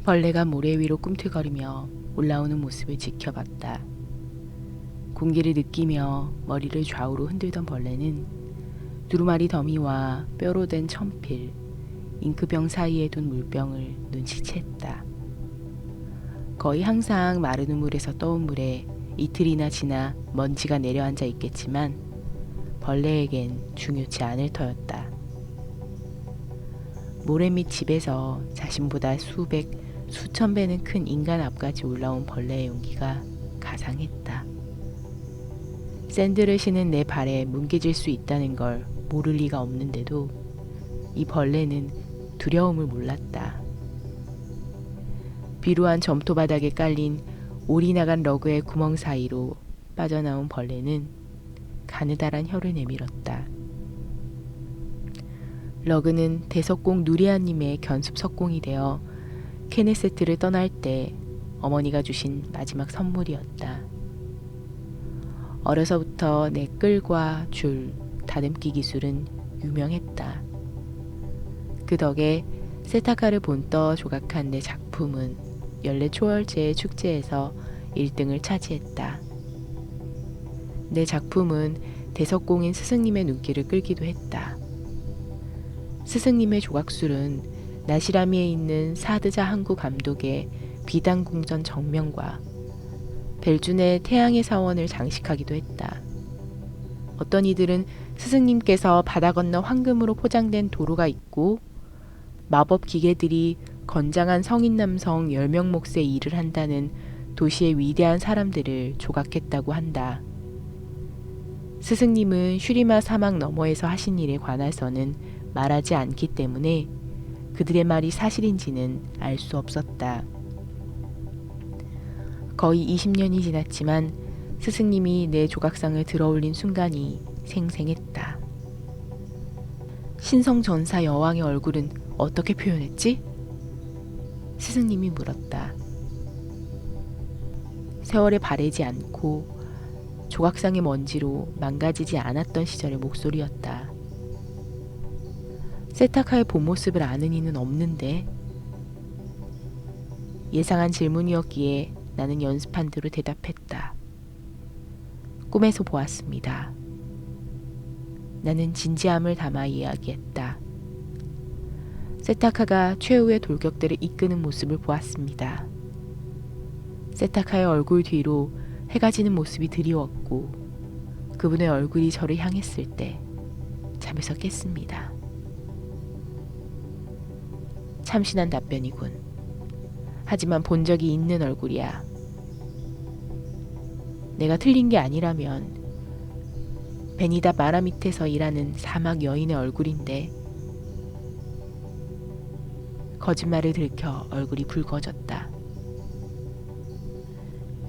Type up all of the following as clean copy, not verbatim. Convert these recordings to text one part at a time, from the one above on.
벌레가 모래 위로 꿈틀거리며 올라오는 모습을 지켜봤다. 공기를 느끼며 머리를 좌우로 흔들던 벌레는 두루마리 더미와 뼈로 된 천필, 잉크병 사이에 둔 물병을 눈치챘다. 거의 항상 마른 우물에서 떠온 물에 이틀이나 지나 먼지가 내려앉아 있겠지만 벌레에겐 중요치 않을 터였다. 모래 밑 집에서 자신보다 수백, 수천 배는 큰 인간 앞까지 올라온 벌레의 용기가 가상했다. 샌들을 신은 내 발에 뭉개질 수 있다는 걸 모를 리가 없는데도 이 벌레는 두려움을 몰랐다. 비루한 점토 바닥에 깔린 올이 나간 러그의 구멍 사이로 빠져나온 벌레는 가느다란 혀를 내밀었다. 러그는 대석공 누리아님의 견습 석공이 되어 케네세트를 떠날 때 어머니가 주신 마지막 선물이었다. 어려서부터 내 끌과 줄, 다듬기 기술은 유명했다. 그 덕에 세타카를 본떠 조각한 내 작품은 연례 초월제의 축제에서 1등을 차지했다. 내 작품은 대석공인 스승님의 눈길을 끌기도 했다. 스승님의 조각술은 나시라미에 있는 사드자 항구 감독의 비단궁전 정면과 벨준의 태양의 사원을 장식하기도 했다. 어떤 이들은 스승님께서 바다 건너 황금으로 포장된 도로가 있고 마법 기계들이 건장한 성인 남성 10명 몫의 일을 한다는 도시의 위대한 사람들을 조각했다고 한다. 스승님은 슈리마 사막 너머에서 하신 일에 관해서는 말하지 않기 때문에 그들의 말이 사실인지는 알 수 없었다. 거의 20년이 지났지만 스승님이 내 조각상을 들어올린 순간이 생생했다. 신성전사 여왕의 얼굴은 어떻게 표현했지? 스승님이 물었다. 세월에 바래지 않고 조각상의 먼지로 망가지지 않았던 시절의 목소리였다. 세타카의 본 모습을 아는 이는 없는데 예상한 질문이었기에 나는 연습한 대로 대답했다. 꿈에서 보았습니다. 나는 진지함을 담아 이야기했다. 세타카가 최후의 돌격들을 이끄는 모습을 보았습니다. 세타카의 얼굴 뒤로 해가 지는 모습이 드리웠고 그분의 얼굴이 저를 향했을 때 잠에서 깼습니다. 참신한 답변이군. 하지만 본 적이 있는 얼굴이야. 내가 틀린 게 아니라면 베니다 마라 밑에서 일하는 사막 여인의 얼굴인데 거짓말을 들켜 얼굴이 붉어졌다.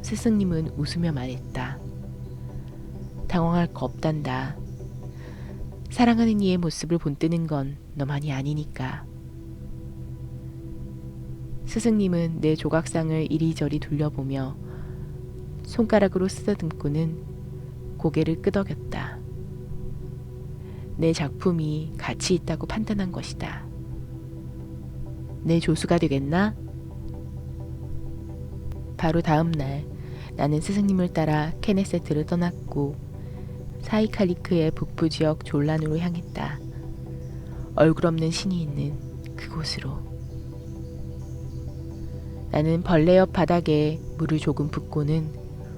스승님은 웃으며 말했다. 당황할 거 없단다. 사랑하는 이의 모습을 본뜨는 건 너만이 아니니까. 스승님은 내 조각상을 이리저리 돌려보며 손가락으로 쓰다듬고는 고개를 끄덕였다. 내 작품이 가치 있다고 판단한 것이다. 내 조수가 되겠나? 바로 다음 날 나는 스승님을 따라 케네세트를 떠났고 사이칼리크의 북부 지역 졸란으로 향했다. 얼굴 없는 신이 있는 그곳으로. 나는 벌레 옆 바닥에 물을 조금 붓고는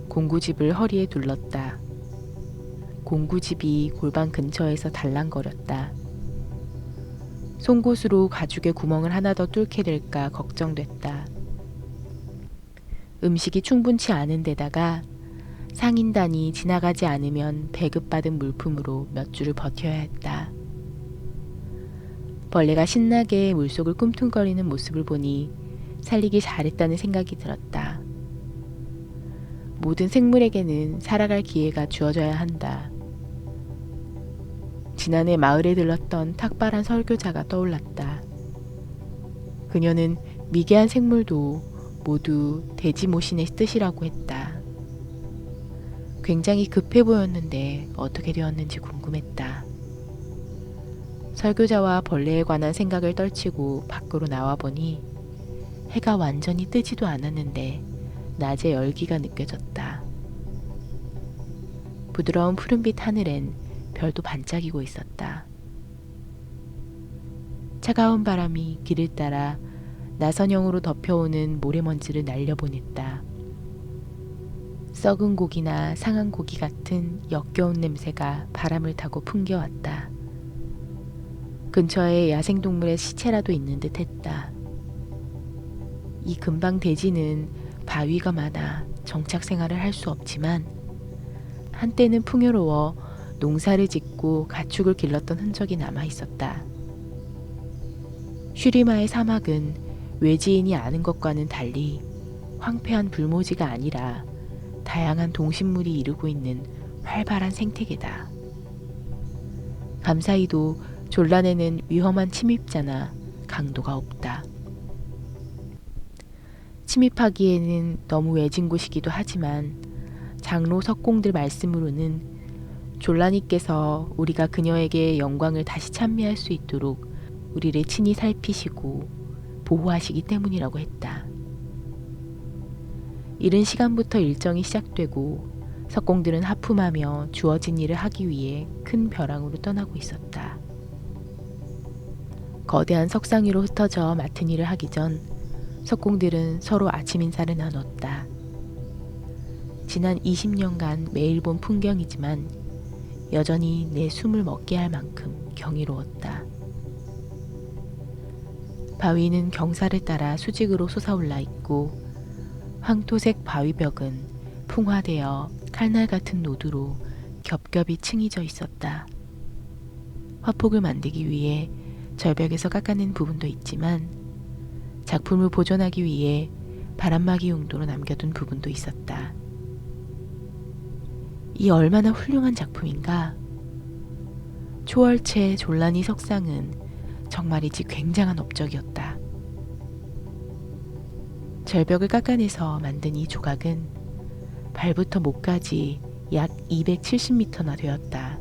공구집을 허리에 둘렀다. 공구집이 골반 근처에서 달랑거렸다. 송곳으로 가죽에 구멍을 하나 더 뚫게 될까 걱정됐다. 음식이 충분치 않은 데다가 상인단이 지나가지 않으면 배급받은 물품으로 몇 주를 버텨야 했다. 벌레가 신나게 물속을 꿈틀거리는 모습을 보니 살리기 잘했다는 생각이 들었다. 모든 생물에게는 살아갈 기회가 주어져야 한다. 지난해 마을에 들렀던 탁발한 설교자가 떠올랐다. 그녀는 미개한 생물도 모두 대지모신의 뜻이라고 했다. 굉장히 급해 보였는데 어떻게 되었는지 궁금했다. 설교자와 벌레에 관한 생각을 떨치고 밖으로 나와보니 해가 완전히 뜨지도 않았는데 낮의 열기가 느껴졌다. 부드러운 푸른빛 하늘엔 별도 반짝이고 있었다. 차가운 바람이 길을 따라 나선형으로 덮여오는 모래먼지를 날려보냈다. 썩은 고기나 상한 고기 같은 역겨운 냄새가 바람을 타고 풍겨왔다. 근처에 야생동물의 시체라도 있는 듯 했다. 이 근방 대지는 바위가 많아 정착 생활을 할 수 없지만 한때는 풍요로워 농사를 짓고 가축을 길렀던 흔적이 남아 있었다. 슈리마의 사막은 외지인이 아는 것과는 달리 황폐한 불모지가 아니라 다양한 동식물이 이루고 있는 활발한 생태계다. 감사히도 졸란에는 위험한 침입자나 강도가 없다. 침입하기에는 너무 외진 곳이기도 하지만 장로 석공들 말씀으로는 졸라니께서 우리가 그녀에게 영광을 다시 찬미할 수 있도록 우리를 친히 살피시고 보호하시기 때문이라고 했다. 이른 시간부터 일정이 시작되고 석공들은 하품하며 주어진 일을 하기 위해 큰 벼랑으로 떠나고 있었다. 거대한 석상 위로 흩어져 맡은 일을 하기 전 석공들은 서로 아침 인사를 나눴다. 지난 20년간 매일 본 풍경이지만 여전히 내 숨을 먹게 할 만큼 경이로웠다. 바위는 경사를 따라 수직으로 솟아올라 있고 황토색 바위벽은 풍화되어 칼날 같은 노두로 겹겹이 층이져 있었다. 화폭을 만들기 위해 절벽에서 깎아낸 부분도 있지만 작품을 보존하기 위해 바람막이 용도로 남겨둔 부분도 있었다. 이 얼마나 훌륭한 작품인가? 초월체 졸라니 석상은 정말이지 굉장한 업적이었다. 절벽을 깎아내서 만든 이 조각은 발부터 목까지 약 270m나 되었다.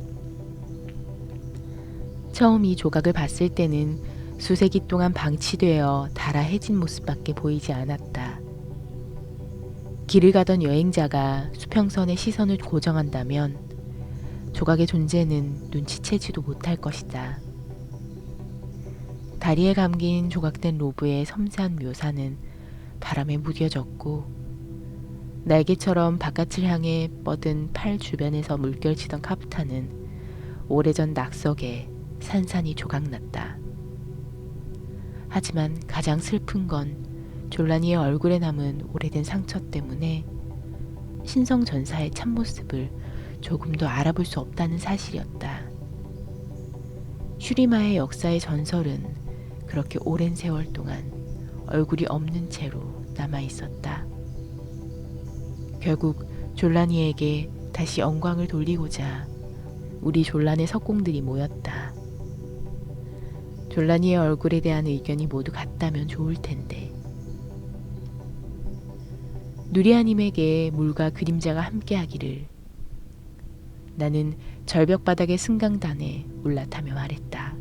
처음 이 조각을 봤을 때는 수세기 동안 방치되어 달아해진 모습밖에 보이지 않았다. 길을 가던 여행자가 수평선에 시선을 고정한다면 조각의 존재는 눈치채지도 못할 것이다. 다리에 감긴 조각된 로브의 섬세한 묘사는 바람에 무뎌졌고 날개처럼 바깥을 향해 뻗은 팔 주변에서 물결치던 카프타는 오래전 낙석에 산산이 조각났다. 하지만 가장 슬픈 건 졸라니의 얼굴에 남은 오래된 상처 때문에 신성전사의 참모습을 조금도 알아볼 수 없다는 사실이었다. 슈리마의 역사의 전설은 그렇게 오랜 세월 동안 얼굴이 없는 채로 남아 있었다. 결국 졸라니에게 다시 영광을 돌리고자 우리 졸란의 석공들이 모였다. 졸라니의 얼굴에 대한 의견이 모두 같다면 좋을 텐데. 누리아님에게 물과 그림자가 함께하기를. 나는 절벽 바닥의 승강단에 올라타며 말했다.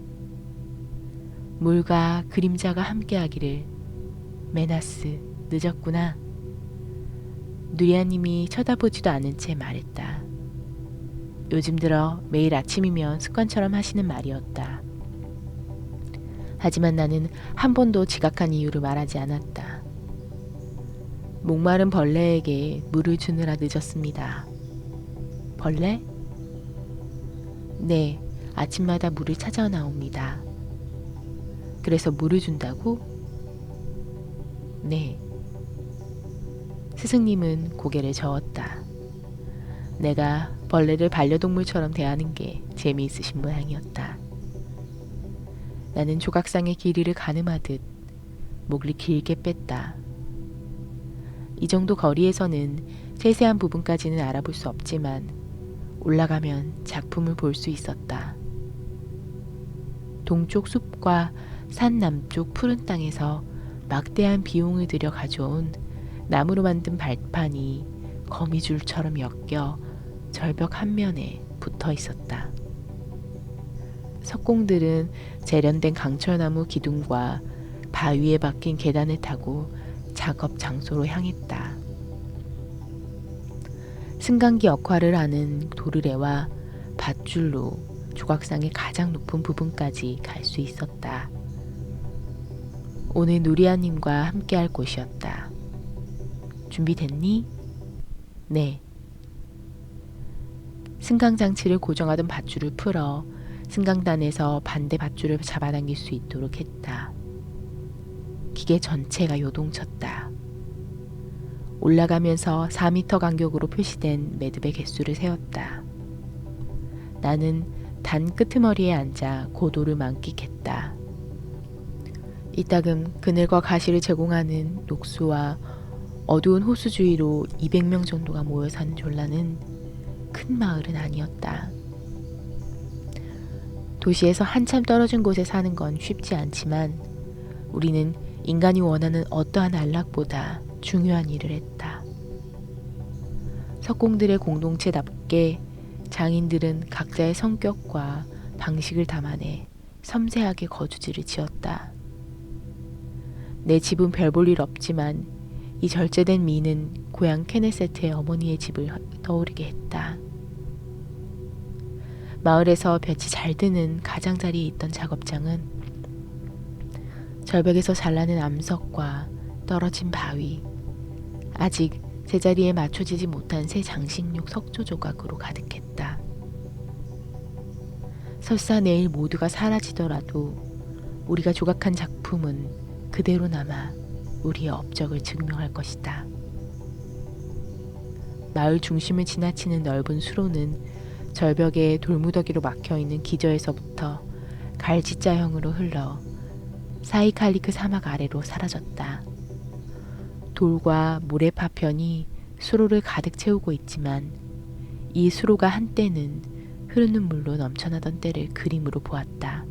물과 그림자가 함께하기를. 메나스, 늦었구나. 누리아님이 쳐다보지도 않은 채 말했다. 요즘 들어 매일 아침이면 습관처럼 하시는 말이었다. 하지만 나는 한 번도 지각한 이유를 말하지 않았다. 목마른 벌레에게 물을 주느라 늦었습니다. 벌레? 네, 아침마다 물을 찾아 나옵니다. 그래서 물을 준다고? 네. 스승님은 고개를 저었다. 내가 벌레를 반려동물처럼 대하는 게 재미있으신 모양이었다. 나는 조각상의 길이를 가늠하듯 목을 길게 뺐다. 이 정도 거리에서는 세세한 부분까지는 알아볼 수 없지만 올라가면 작품을 볼 수 있었다. 동쪽 숲과 산 남쪽 푸른 땅에서 막대한 비용을 들여 가져온 나무로 만든 발판이 거미줄처럼 엮여 절벽 한 면에 붙어 있었다. 석공들은 재련된 강철나무 기둥과 바위에 박힌 계단을 타고 작업 장소로 향했다. 승강기 역할을 하는 도르래와 밧줄로 조각상의 가장 높은 부분까지 갈 수 있었다. 오늘 누리아님과 함께할 곳이었다. 준비됐니? 네. 승강장치를 고정하던 밧줄을 풀어 승강단에서 반대 밧줄을 잡아당길 수 있도록 했다. 기계 전체가 요동쳤다. 올라가면서 4m 간격으로 표시된 매듭의 개수를 세었다. 나는 단 끄트머리에 앉아 고도를 만끽했다. 이따금 그늘과 가시를 제공하는 녹수와 어두운 호수 주위로 200명 정도가 모여 사는 졸라는 큰 마을은 아니었다. 도시에서 한참 떨어진 곳에 사는 건 쉽지 않지만 우리는 인간이 원하는 어떠한 안락보다 중요한 일을 했다. 석공들의 공동체답게 장인들은 각자의 성격과 방식을 담아내 섬세하게 거주지를 지었다. 내 집은 별 볼 일 없지만 이 절제된 미는 고향 케네세트의 어머니의 집을 떠오르게 했다. 마을에서 볕이 잘 드는 가장자리에 있던 작업장은 절벽에서 잘라낸 암석과 떨어진 바위, 아직 제자리에 맞춰지지 못한 새 장식용 석조 조각으로 가득했다. 설사 내일 모두가 사라지더라도 우리가 조각한 작품은 그대로 남아 우리의 업적을 증명할 것이다. 마을 중심을 지나치는 넓은 수로는 절벽에 돌무더기로 막혀있는 기저에서부터 갈지자형으로 흘러 사이칼리크 사막 아래로 사라졌다. 돌과 모래 파편이 수로를 가득 채우고 있지만 이 수로가 한때는 흐르는 물로 넘쳐나던 때를 그림으로 보았다.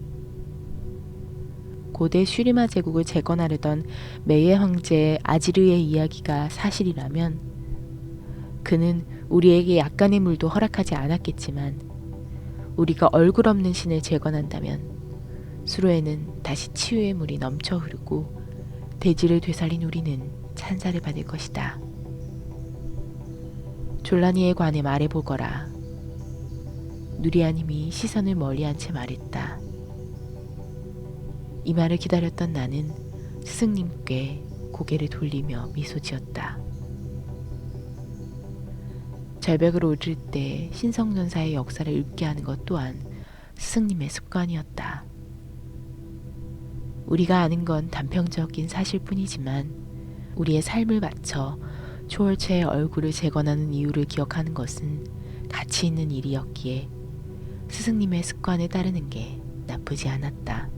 고대 슈리마 제국을 재건하려던 메예 황제 아지르의 이야기가 사실이라면 그는 우리에게 약간의 물도 허락하지 않았겠지만 우리가 얼굴 없는 신을 재건한다면 수로에는 다시 치유의 물이 넘쳐 흐르고 대지를 되살린 우리는 찬사를 받을 것이다. 졸라니에 관해 말해보거라. 누리아님이 시선을 멀리한 채 말했다. 이 말을 기다렸던 나는 스승님께 고개를 돌리며 미소 지었다. 절벽을 오를 때 신성전사의 역사를 읽게 하는 것 또한 스승님의 습관이었다. 우리가 아는 건 단편적인 사실뿐이지만 우리의 삶을 바쳐 초월체의 얼굴을 재건하는 이유를 기억하는 것은 가치 있는 일이었기에 스승님의 습관에 따르는 게 나쁘지 않았다.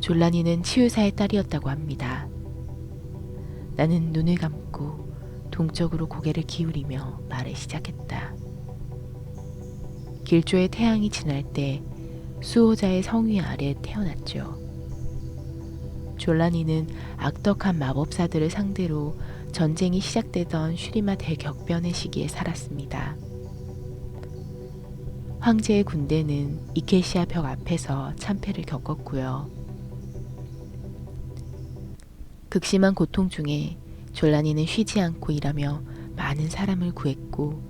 졸라니는 치유사의 딸이었다고 합니다. 나는 눈을 감고 동쪽으로 고개를 기울이며 말을 시작했다. 길조의 태양이 지날 때 수호자의 성위 아래 태어났죠. 졸라니는 악덕한 마법사들을 상대로 전쟁이 시작되던 슈리마 대격변의 시기에 살았습니다. 황제의 군대는 이케시아 벽 앞에서 참패를 겪었고요. 극심한 고통 중에 졸라니는 쉬지 않고 일하며 많은 사람을 구했고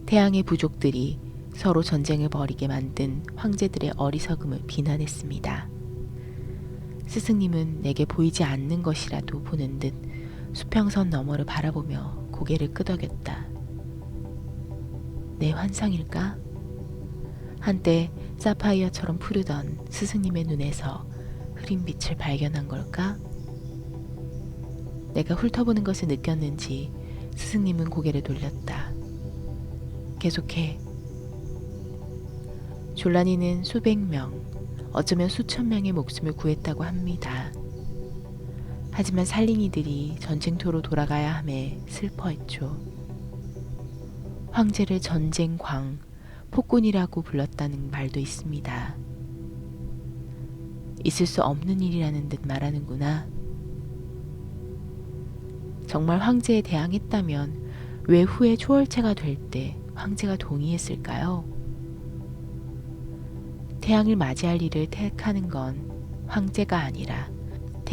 태양의 부족들이 서로 전쟁을 벌이게 만든 황제들의 어리석음을 비난했습니다. 스승님은 내게 보이지 않는 것이라도 보는 듯 수평선 너머를 바라보며 고개를 끄덕였다. 내 환상일까? 한때 사파이어처럼 푸르던 스승님의 눈에서 흐린 빛을 발견한 걸까? 내가 훑어보는 것을 느꼈는지 스승님은 고개를 돌렸다. 계속해. 졸라니는 수백 명, 어쩌면 수천 명의 목숨을 구했다고 합니다. 하지만 살린이들이 전쟁터로 돌아가야 함에 슬퍼했죠. 황제를 전쟁광, 폭군이라고 불렀다는 말도 있습니다. 있을 수 없는 일이라는 듯 말하는구나. 정말 황제에 대항했다면 왜 후에 초월체가 될 때 황제가 동의했을까요? 태양을 맞이할 일을 택하는 건 황제가 아니라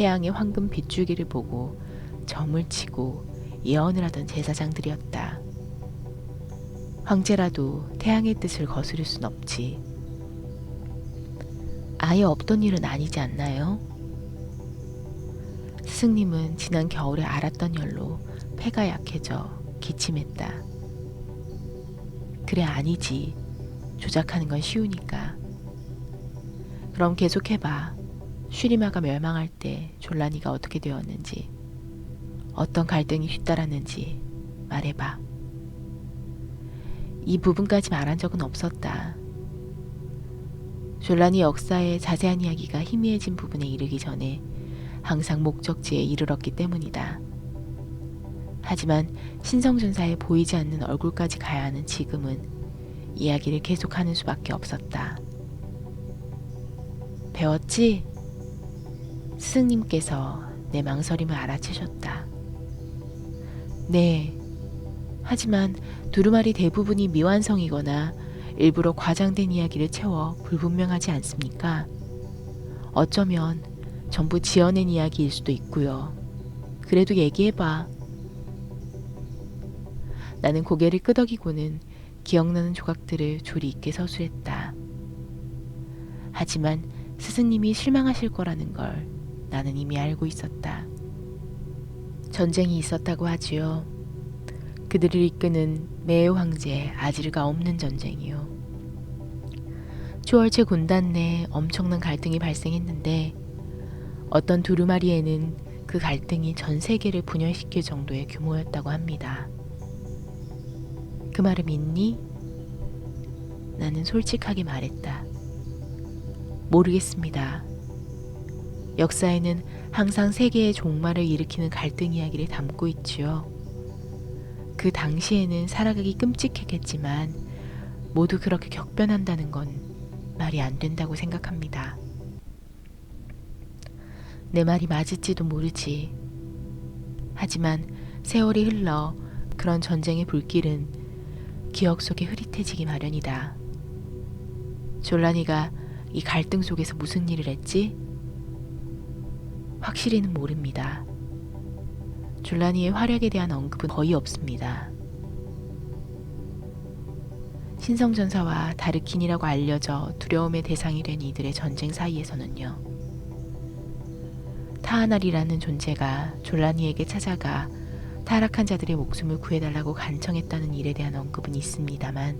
태양의 황금 빗줄기를 보고 점을 치고 예언을 하던 제사장들이었다. 황제라도 태양의 뜻을 거스를 순 없지. 아예 없던 일은 아니지 않나요? 스승님은 지난 겨울에 앓았던 열로 폐가 약해져 기침했다. 그래, 아니지. 조작하는 건 쉬우니까. 그럼 계속해봐. 슈리마가 멸망할 때 졸라니가 어떻게 되었는지, 어떤 갈등이 뒤따랐는지 말해봐. 이 부분까지 말한 적은 없었다. 졸라니 역사의 자세한 이야기가 희미해진 부분에 이르기 전에 항상 목적지에 이르렀기 때문이다. 하지만 신성전사에 보이지 않는 얼굴까지 가야 하는 지금은 이야기를 계속하는 수밖에 없었다. 배웠지? 스승님께서 내 망설임을 알아채셨다. 네. 하지만 두루마리 대부분이 미완성이거나 일부러 과장된 이야기를 채워 불분명하지 않습니까? 어쩌면 전부 지어낸 이야기일 수도 있고요. 그래도 얘기해봐. 나는 고개를 끄덕이고는 기억나는 조각들을 조리 있게 서술했다. 하지만 스승님이 실망하실 거라는 걸 나는 이미 알고 있었다. 전쟁이 있었다고 하지요. 그들을 이끄는 메오 황제의 아질가 없는 전쟁이요. 초월체 군단 내에 엄청난 갈등이 발생했는데 어떤 두루마리에는 그 갈등이 전 세계를 분열시킬 정도의 규모였다고 합니다. 그 말을 믿니? 나는 솔직하게 말했다. 모르겠습니다. 역사에는 항상 세계의 종말을 일으키는 갈등 이야기를 담고 있지요. 그 당시에는 살아가기 끔찍했겠지만 모두 그렇게 격변한다는 건 말이 안 된다고 생각합니다. 내 말이 맞을지도 모르지. 하지만 세월이 흘러 그런 전쟁의 불길은 기억 속에 흐릿해지기 마련이다. 졸라니가 이 갈등 속에서 무슨 일을 했지? 확실히는 모릅니다. 졸라니의 활약에 대한 언급은 거의 없습니다. 신성전사와 다르킨이라고 알려져 두려움의 대상이 된 이들의 전쟁 사이에서는요. 타하날이라는 존재가 졸라니에게 찾아가 타락한 자들의 목숨을 구해달라고 간청했다는 일에 대한 언급은 있습니다만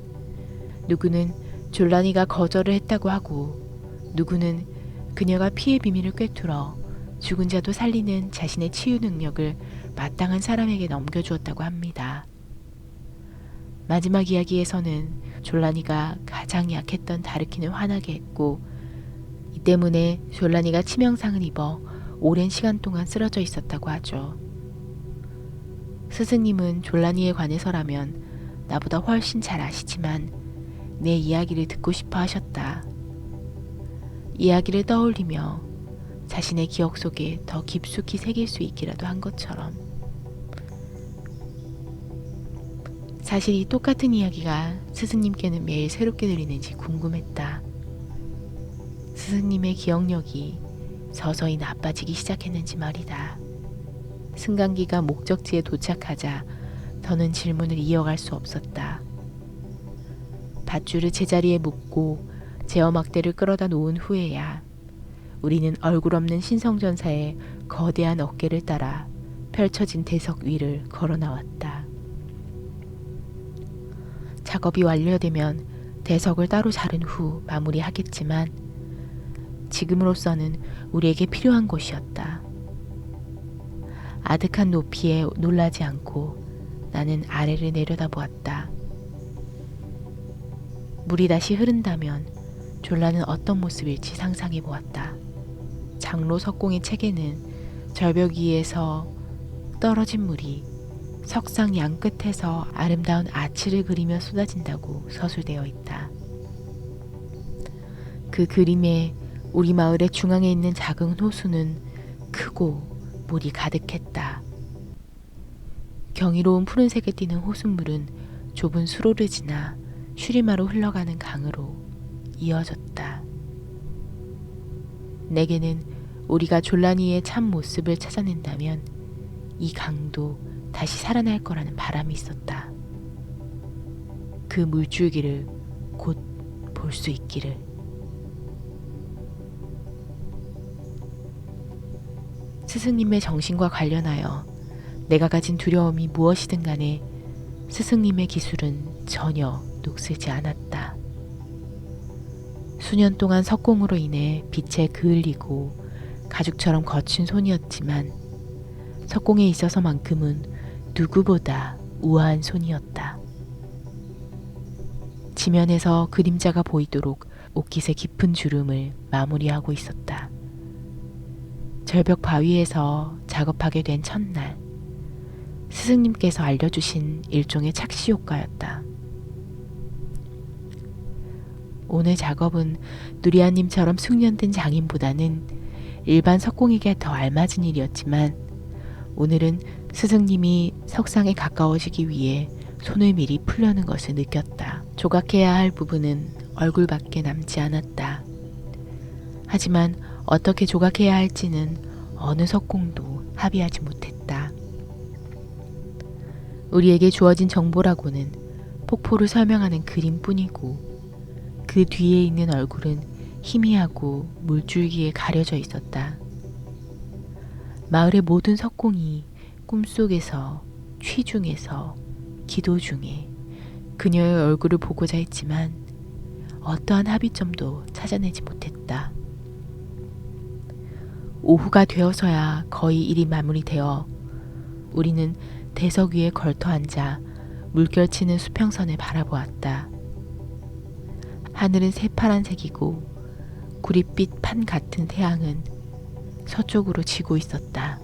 누구는 졸라니가 거절을 했다고 하고 누구는 그녀가 피해 비밀을 꿰뚫어 죽은 자도 살리는 자신의 치유 능력을 마땅한 사람에게 넘겨주었다고 합니다. 마지막 이야기에서는 졸라니가 가장 약했던 다르킨을 화나게 했고 이 때문에 졸라니가 치명상을 입어 오랜 시간 동안 쓰러져 있었다고 하죠. 스승님은 졸라니에 관해서라면 나보다 훨씬 잘 아시지만 내 이야기를 듣고 싶어 하셨다. 이야기를 떠올리며 자신의 기억 속에 더 깊숙이 새길 수 있기라도 한 것처럼. 사실 이 똑같은 이야기가 스승님께는 매일 새롭게 들리는지 궁금했다. 스승님의 기억력이 서서히 나빠지기 시작했는지 말이다. 승강기가 목적지에 도착하자 더는 질문을 이어갈 수 없었다. 밧줄을 제자리에 묶고 제어막대를 끌어다 놓은 후에야 우리는 얼굴 없는 신성전사의 거대한 어깨를 따라 펼쳐진 대석 위를 걸어 나왔다. 작업이 완료되면 대석을 따로 자른 후 마무리하겠지만 지금으로서는 우리에게 필요한 곳이었다. 아득한 높이에 놀라지 않고 나는 아래를 내려다보았다. 물이 다시 흐른다면 졸라는 어떤 모습일지 상상해 보았다. 장로 석공의 책에는 절벽 위에서 떨어진 물이 석상 양끝에서 아름다운 아치를 그리며 쏟아진다고 서술되어 있다. 그 그림에 우리 마을의 중앙에 있는 작은 호수는 크고 물이 가득했다. 경이로운 푸른색을 띠는 호수물은 좁은 수로를 지나 슈리마로 흘러가는 강으로 이어졌다. 내게는 우리가 졸라니의 참 모습을 찾아낸다면 이 강도 다시 살아날 거라는 바람이 있었다. 그 물줄기를 곧 볼 수 있기를. 스승님의 정신과 관련하여 내가 가진 두려움이 무엇이든 간에 스승님의 기술은 전혀 녹슬지 않았다. 수년 동안 석공으로 인해 빛에 그을리고 가죽처럼 거친 손이었지만 석공에 있어서만큼은 누구보다 우아한 손이었다. 지면에서 그림자가 보이도록 옥깃의 깊은 주름을 마무리하고 있었다. 절벽 바위에서 작업하게 된 첫날, 스승님께서 알려주신 일종의 착시 효과였다. 오늘 작업은 누리아님처럼 숙련된 장인보다는 일반 석공에게 더 알맞은 일이었지만 오늘은 스승님이 석상에 가까워지기 위해 손을 미리 풀려는 것을 느꼈다. 조각해야 할 부분은 얼굴밖에 남지 않았다. 하지만 어떻게 조각해야 할지는 어느 석공도 합의하지 못했다. 우리에게 주어진 정보라고는 폭포를 설명하는 그림뿐이고 그 뒤에 있는 얼굴은 희미하고 물줄기에 가려져 있었다. 마을의 모든 석공이 꿈속에서, 취중에서, 기도 중에 그녀의 얼굴을 보고자 했지만 어떠한 합의점도 찾아내지 못했다. 오후가 되어서야 거의 일이 마무리되어 우리는 대석 위에 걸터 앉아 물결치는 수평선을 바라보았다. 하늘은 새파란색이고 구릿빛 판 같은 태양은 서쪽으로 지고 있었다.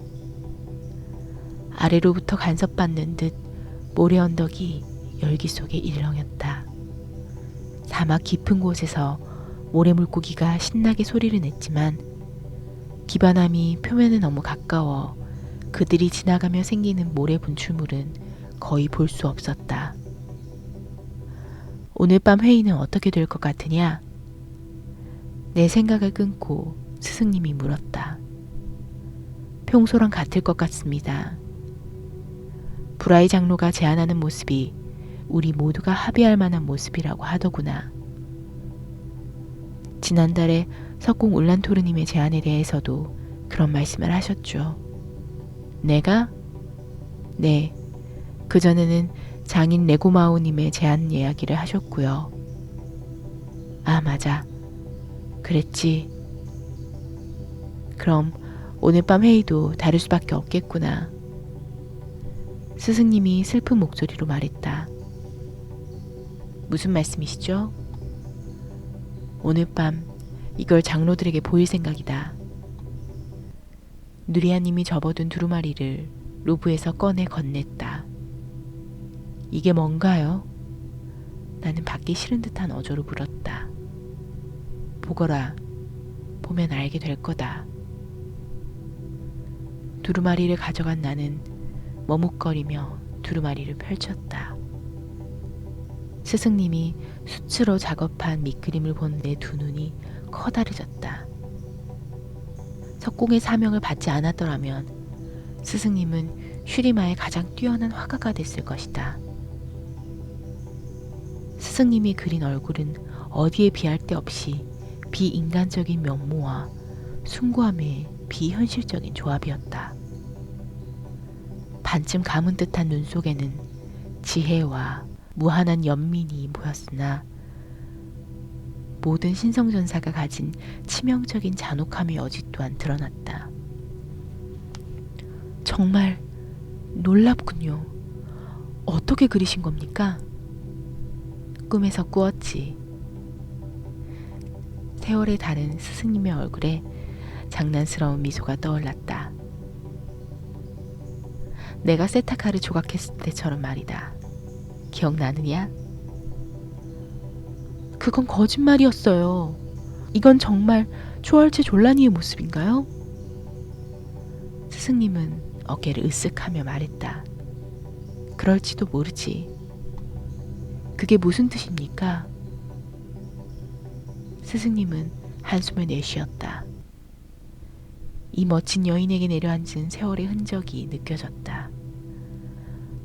아래로부터 간섭받는 듯 모래 언덕이 열기 속에 일렁였다. 사막 깊은 곳에서 모래 물고기가 신나게 소리를 냈지만 기반함이 표면에 너무 가까워 그들이 지나가며 생기는 모래 분출물은 거의 볼 수 없었다. 오늘 밤 회의는 어떻게 될 것 같으냐? 내 생각을 끊고 스승님이 물었다. 평소랑 같을 것 같습니다. 브라이 장로가 제안하는 모습이 우리 모두가 합의할 만한 모습이라고 하더구나. 지난달에 석공 울란토르님의 제안에 대해서도 그런 말씀을 하셨죠. 내가? 네, 그전에는 장인 레고마오님의 제안 이야기를 하셨고요. 아, 맞아. 그랬지. 그럼 오늘 밤 회의도 다를 수밖에 없겠구나. 스승님이 슬픈 목소리로 말했다. 무슨 말씀이시죠? 오늘 밤 이걸 장로들에게 보일 생각이다. 누리아님이 접어둔 두루마리를 로브에서 꺼내 건넸다. 이게 뭔가요? 나는 받기 싫은 듯한 어조로 물었다. 보거라. 보면 알게 될 거다. 두루마리를 가져간 나는 머뭇거리며 두루마리를 펼쳤다. 스승님이 수치로 작업한 밑그림을 본 내 두 눈이 커다래졌다. 석공의 사명을 받지 않았더라면 스승님은 슈리마의 가장 뛰어난 화가가 됐을 것이다. 스승님이 그린 얼굴은 어디에 비할 데 없이 비인간적인 면모와 숭고함의 비현실적인 조합이었다. 반쯤 감은 듯한 눈 속에는 지혜와 무한한 연민이 보였으나 모든 신성전사가 가진 치명적인 잔혹함의 여지 또한 드러났다. 정말 놀랍군요. 어떻게 그리신 겁니까? 꿈에서 꾸었지. 세월에 다른 스승님의 얼굴에 장난스러운 미소가 떠올랐다. 내가 세타카를 조각했을 때처럼 말이다. 기억나느냐? 그건 거짓말이었어요. 이건 정말 초월체 졸라니의 모습인가요? 스승님은 어깨를 으쓱하며 말했다. 그럴지도 모르지. 그게 무슨 뜻입니까? 스승님은 한숨을 내쉬었다. 이 멋진 여인에게 내려앉은 세월의 흔적이 느껴졌다.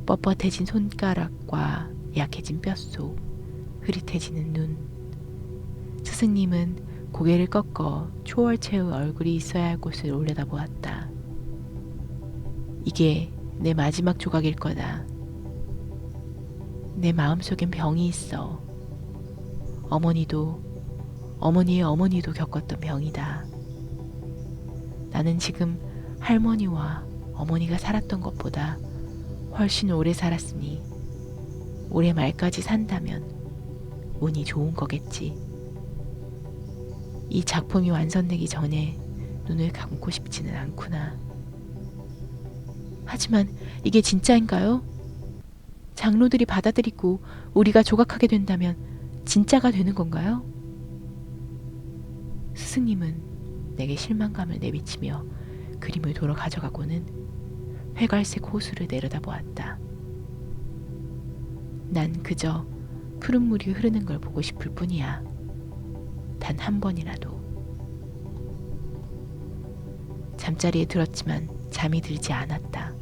뻣뻣해진 손가락과 약해진 뼛속, 흐릿해지는 눈. 스승님은 고개를 꺾어 초월체의 얼굴이 있어야 할 곳을 올려다보았다. 이게 내 마지막 조각일 거다. 내 마음속엔 병이 있어. 어머니의 어머니도 겪었던 병이다. 나는 지금 할머니와 어머니가 살았던 것보다 훨씬 오래 살았으니 올해 말까지 산다면 운이 좋은 거겠지. 이 작품이 완성되기 전에 눈을 감고 싶지는 않구나. 하지만 이게 진짜인가요? 장로들이 받아들이고 우리가 조각하게 된다면 진짜가 되는 건가요? 스승님은 내게 실망감을 내비치며 그림을 돌아 가져가고는 회갈색 호수를 내려다보았다. 난 그저 푸른 물이 흐르는 걸 보고 싶을 뿐이야. 단 한 번이라도. 잠자리에 들었지만 잠이 들지 않았다.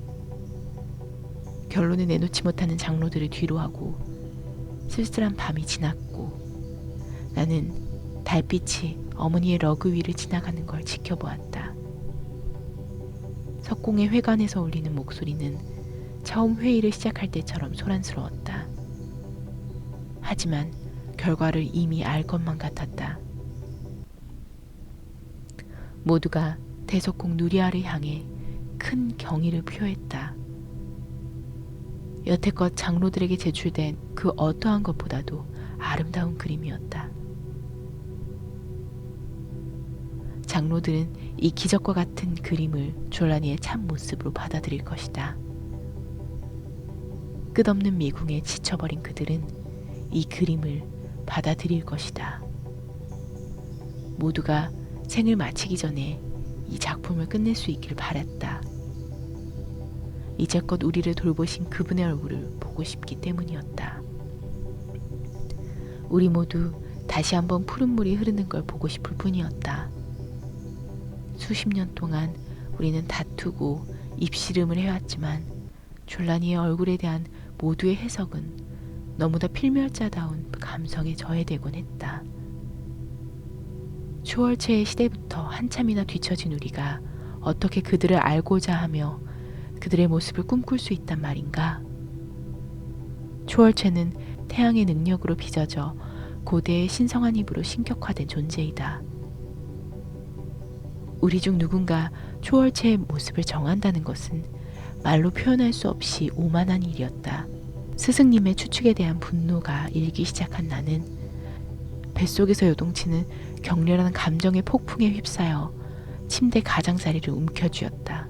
결론을 내놓지 못하는 장로들을 뒤로하고 쓸쓸한 밤이 지났고 나는 달빛이 어머니의 러그 위를 지나가는 걸 지켜보았다. 석공의 회관에서 울리는 목소리는 처음 회의를 시작할 때처럼 소란스러웠다. 하지만 결과를 이미 알 것만 같았다. 모두가 대석공 누리아를 향해 큰 경의를 표했다. 여태껏 장로들에게 제출된 그 어떠한 것보다도 아름다운 그림이었다. 장로들은 이 기적과 같은 그림을 졸라니의 참 모습으로 받아들일 것이다. 끝없는 미궁에 지쳐버린 그들은 이 그림을 받아들일 것이다. 모두가 생을 마치기 전에 이 작품을 끝낼 수 있길 바랐다. 이제껏 우리를 돌보신 그분의 얼굴을 보고 싶기 때문이었다. 우리 모두 다시 한번 푸른 물이 흐르는 걸 보고 싶을 뿐이었다. 수십 년 동안 우리는 다투고 입씨름을 해왔지만 졸라니의 얼굴에 대한 모두의 해석은 너무나 필멸자다운 감성에 저해되곤 했다. 초월체의 시대부터 한참이나 뒤처진 우리가 어떻게 그들을 알고자 하며 그들의 모습을 꿈꿀 수 있단 말인가? 초월체는 태양의 능력으로 빚어져 고대의 신성한 힘으로 신격화된 존재이다. 우리 중 누군가 초월체의 모습을 정한다는 것은 말로 표현할 수 없이 오만한 일이었다. 스승님의 추측에 대한 분노가 일기 시작한 나는 뱃속에서 요동치는 격렬한 감정의 폭풍에 휩싸여 침대 가장자리를 움켜쥐었다.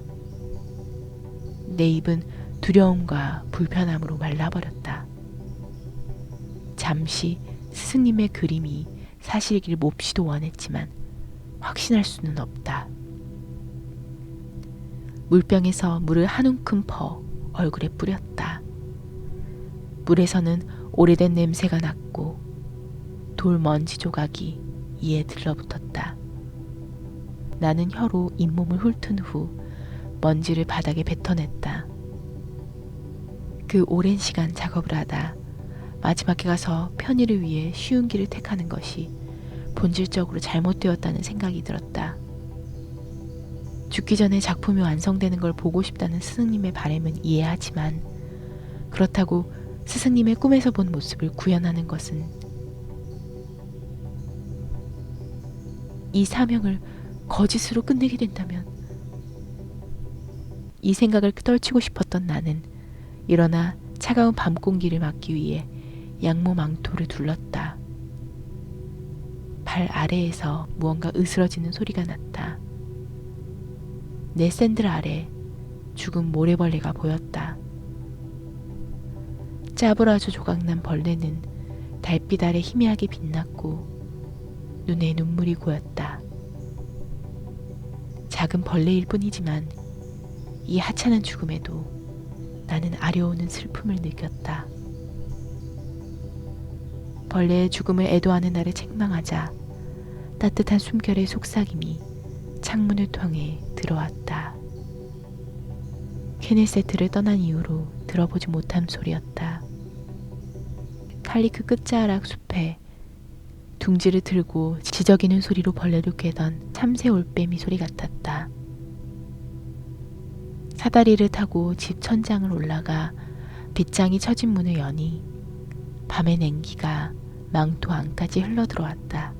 내 입은 두려움과 불편함으로 말라버렸다. 잠시 스승님의 그림이 사실이길 몹시도 원했지만 확신할 수는 없다. 물병에서 물을 한 움큼 퍼 얼굴에 뿌렸다. 물에서는 오래된 냄새가 났고 돌 먼지 조각이 이에 들러붙었다. 나는 혀로 잇몸을 훑은 후 먼지를 바닥에 뱉어냈다. 그 오랜 시간 작업을 하다 마지막에 가서 편의를 위해 쉬운 길을 택하는 것이 본질적으로 잘못되었다는 생각이 들었다. 죽기 전에 작품이 완성되는 걸 보고 싶다는 스승님의 바람은 이해하지만 그렇다고 스승님의 꿈에서 본 모습을 구현하는 것은 이 사명을 거짓으로 끝내게 된다면 이 생각을 떨치고 싶었던 나는 일어나 차가운 밤 공기를 막기 위해 양모 망토를 둘렀다. 발 아래에서 무언가 으스러지는 소리가 났다. 내 샌들 아래 죽은 모래벌레가 보였다. 짜부라져 조각난 벌레는 달빛 아래 희미하게 빛났고 눈에 눈물이 고였다. 작은 벌레일 뿐이지만 이 하찮은 죽음에도 나는 아려오는 슬픔을 느꼈다. 벌레의 죽음을 애도하는 나를 책망하자 따뜻한 숨결의 속삭임이 창문을 통해 들어왔다. 케네세트를 떠난 이후로 들어보지 못한 소리였다. 칼리크 끝자락 숲에 둥지를 들고 지저귀는 소리로 벌레를 꿰던 참새 올빼미 소리 같았다. 사다리를 타고 집 천장을 올라가 빗장이 처진 문을 여니 밤의 냉기가 망토 안까지 흘러들어왔다.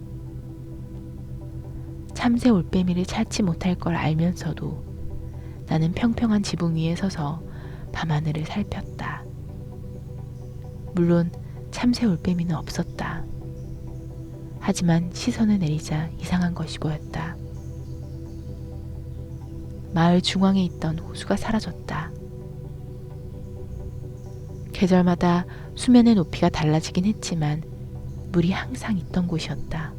참새 올빼미를 찾지 못할 걸 알면서도 나는 평평한 지붕 위에 서서 밤하늘을 살폈다. 물론 참새 올빼미는 없었다. 하지만 시선을 내리자 이상한 것이 보였다. 마을 중앙에 있던 호수가 사라졌다. 계절마다 수면의 높이가 달라지긴 했지만 물이 항상 있던 곳이었다.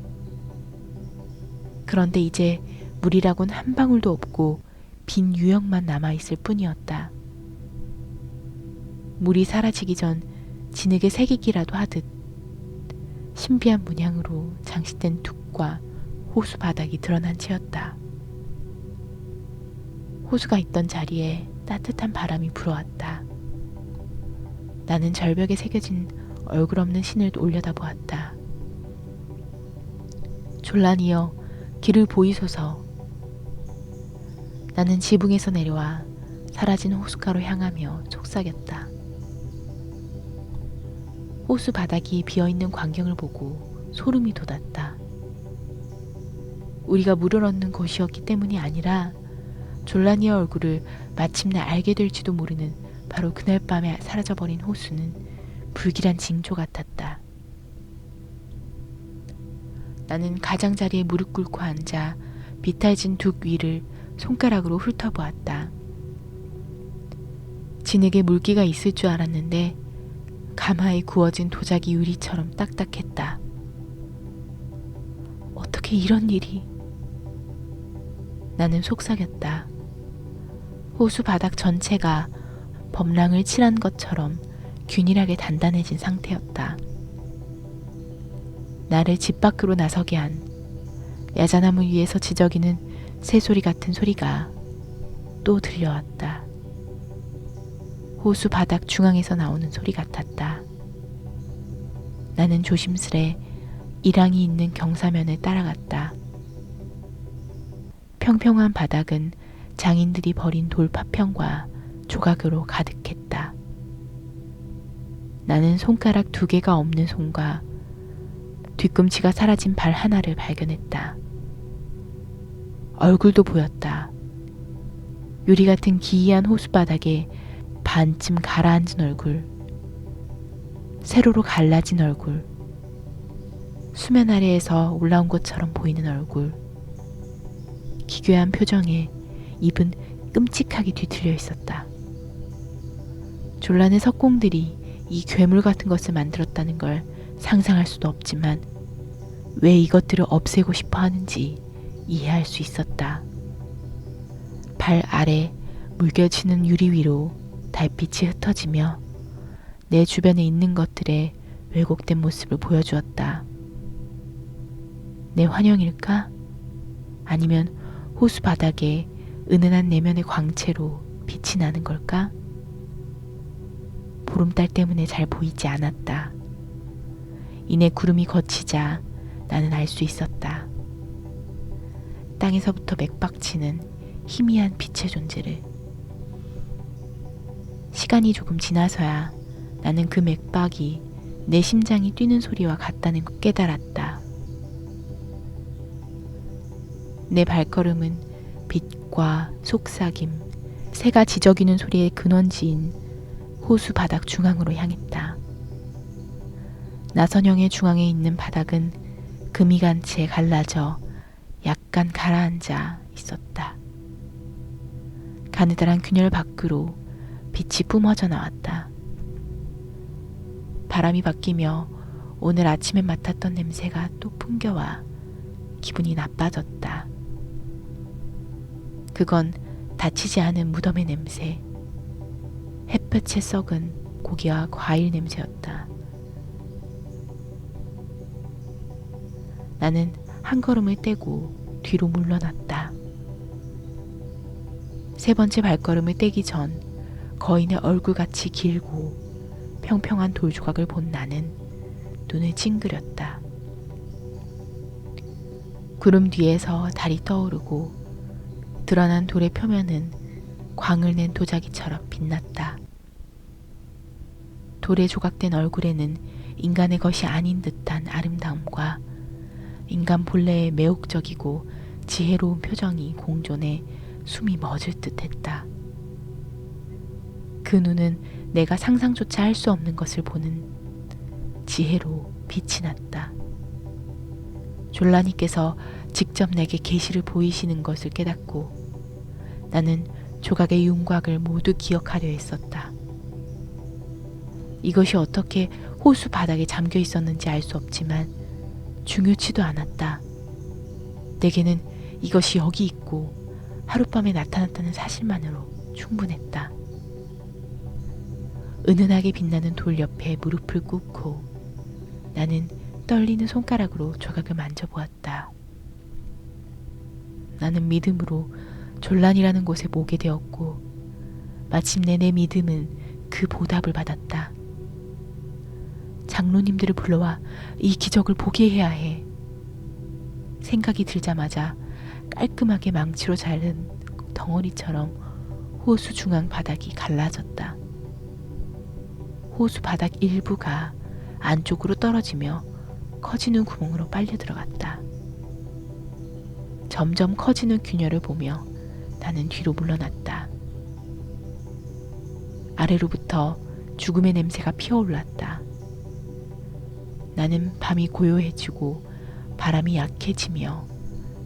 그런데 이제 물이라곤 한 방울도 없고 빈 유역만 남아있을 뿐이었다. 물이 사라지기 전 진흙의 색이기라도 하듯 신비한 문양으로 장식된 둑과 호수 바닥이 드러난 채였다. 호수가 있던 자리에 따뜻한 바람이 불어왔다. 나는 절벽에 새겨진 얼굴 없는 신을 올려다보았다. 졸라니여 길을 보이소서. 나는 지붕에서 내려와 사라진 호숫가로 향하며 속삭였다. 호수 바닥이 비어있는 광경을 보고 소름이 돋았다. 우리가 물을 얻는 곳이었기 때문이 아니라 졸라니의 얼굴을 마침내 알게 될지도 모르는 바로 그날 밤에 사라져버린 호수는 불길한 징조 같았다. 나는 가장자리에 무릎 꿇고 앉아 비탈진 둑 위를 손가락으로 훑어보았다. 진흙에 물기가 있을 줄 알았는데 가마에 구워진 도자기 유리처럼 딱딱했다. 어떻게 이런 일이? 나는 속삭였다. 호수 바닥 전체가 범랑을 칠한 것처럼 균일하게 단단해진 상태였다. 나를 집 밖으로 나서게 한 야자나무 위에서 지저귀는 새소리 같은 소리가 또 들려왔다. 호수 바닥 중앙에서 나오는 소리 같았다. 나는 조심스레 이랑이 있는 경사면을 따라갔다. 평평한 바닥은 장인들이 버린 돌 파편과 조각으로 가득했다. 나는 손가락 2개가 없는 손과 뒤꿈치가 사라진 발 하나를 발견했다. 얼굴도 보였다. 유리 같은 기이한 호수바닥에 반쯤 가라앉은 얼굴, 세로로 갈라진 얼굴, 수면 아래에서 올라온 것처럼 보이는 얼굴, 기괴한 표정에 입은 끔찍하게 뒤틀려 있었다. 졸란의 석공들이 이 괴물 같은 것을 만들었다는 걸 상상할 수도 없지만 왜 이것들을 없애고 싶어 하는지 이해할 수 있었다. 발 아래 물결치는 유리 위로 달빛이 흩어지며 내 주변에 있는 것들의 왜곡된 모습을 보여주었다. 내 환영일까? 아니면 호수 바닥에 은은한 내면의 광채로 빛이 나는 걸까? 보름달 때문에 잘 보이지 않았다. 이내 구름이 걷히자 나는 알 수 있었다. 땅에서부터 맥박치는 희미한 빛의 존재를. 시간이 조금 지나서야 나는 그 맥박이 내 심장이 뛰는 소리와 같다는 걸 깨달았다. 내 발걸음은 빛과 속삭임, 새가 지저귀는 소리의 근원지인 호수 바닥 중앙으로 향했다. 나선형의 중앙에 있는 바닥은 금이 간 채 갈라져 약간 가라앉아 있었다. 가느다란 균열 밖으로 빛이 뿜어져 나왔다. 바람이 바뀌며 오늘 아침에 맡았던 냄새가 또 풍겨와 기분이 나빠졌다. 그건 다치지 않은 무덤의 냄새, 햇볕에 썩은 고기와 과일 냄새였다. 나는 한 걸음을 떼고 뒤로 물러났다. 세 번째 발걸음을 떼기 전 거인의 얼굴같이 길고 평평한 돌 조각을 본 나는 눈을 찡그렸다. 구름 뒤에서 달이 떠오르고 드러난 돌의 표면은 광을 낸 도자기처럼 빛났다. 돌에 조각된 얼굴에는 인간의 것이 아닌 듯한 아름다움과 인간 본래의 매혹적이고 지혜로운 표정이 공존해 숨이 멎을 듯했다. 그 눈은 내가 상상조차 할 수 없는 것을 보는 지혜로 빛이 났다. 졸라니께서 직접 내게 계시를 보이시는 것을 깨닫고 나는 조각의 윤곽을 모두 기억하려 했었다. 이것이 어떻게 호수 바닥에 잠겨 있었는지 알 수 없지만 중요치도 않았다. 내게는 이것이 여기 있고 하룻밤에 나타났다는 사실만으로 충분했다. 은은하게 빛나는 돌 옆에 무릎을 꿇고 나는 떨리는 손가락으로 조각을 만져보았다. 나는 믿음으로 졸란이라는 곳에 모게 되었고 마침내 내 믿음은 그 보답을 받았다. 장로님들을 불러와 이 기적을 보게 해야 해. 생각이 들자마자 깔끔하게 망치로 자른 덩어리처럼 호수 중앙 바닥이 갈라졌다. 호수 바닥 일부가 안쪽으로 떨어지며 커지는 구멍으로 빨려 들어갔다. 점점 커지는 균열을 보며 나는 뒤로 물러났다. 아래로부터 죽음의 냄새가 피어올랐다. 나는 밤이 고요해지고 바람이 약해지며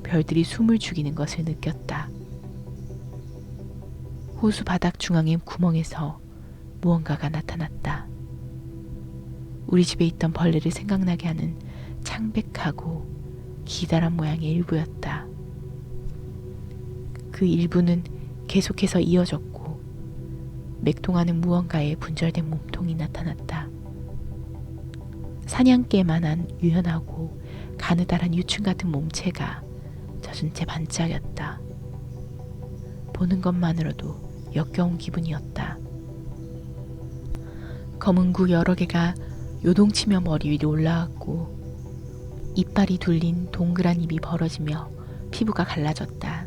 별들이 숨을 죽이는 것을 느꼈다. 호수 바닥 중앙의 구멍에서 무언가가 나타났다. 우리 집에 있던 벌레를 생각나게 하는 창백하고 기다란 모양의 일부였다. 그 일부는 계속해서 이어졌고 맥동하는 무언가의 분절된 몸통이 나타났다. 사냥개만한 유연하고 가느다란 유충 같은 몸체가 젖은 채 반짝였다. 보는 것만으로도 역겨운 기분이었다. 검은 구 여러 개가 요동치며 머리 위로 올라왔고 이빨이 둘린 동그란 입이 벌어지며 피부가 갈라졌다.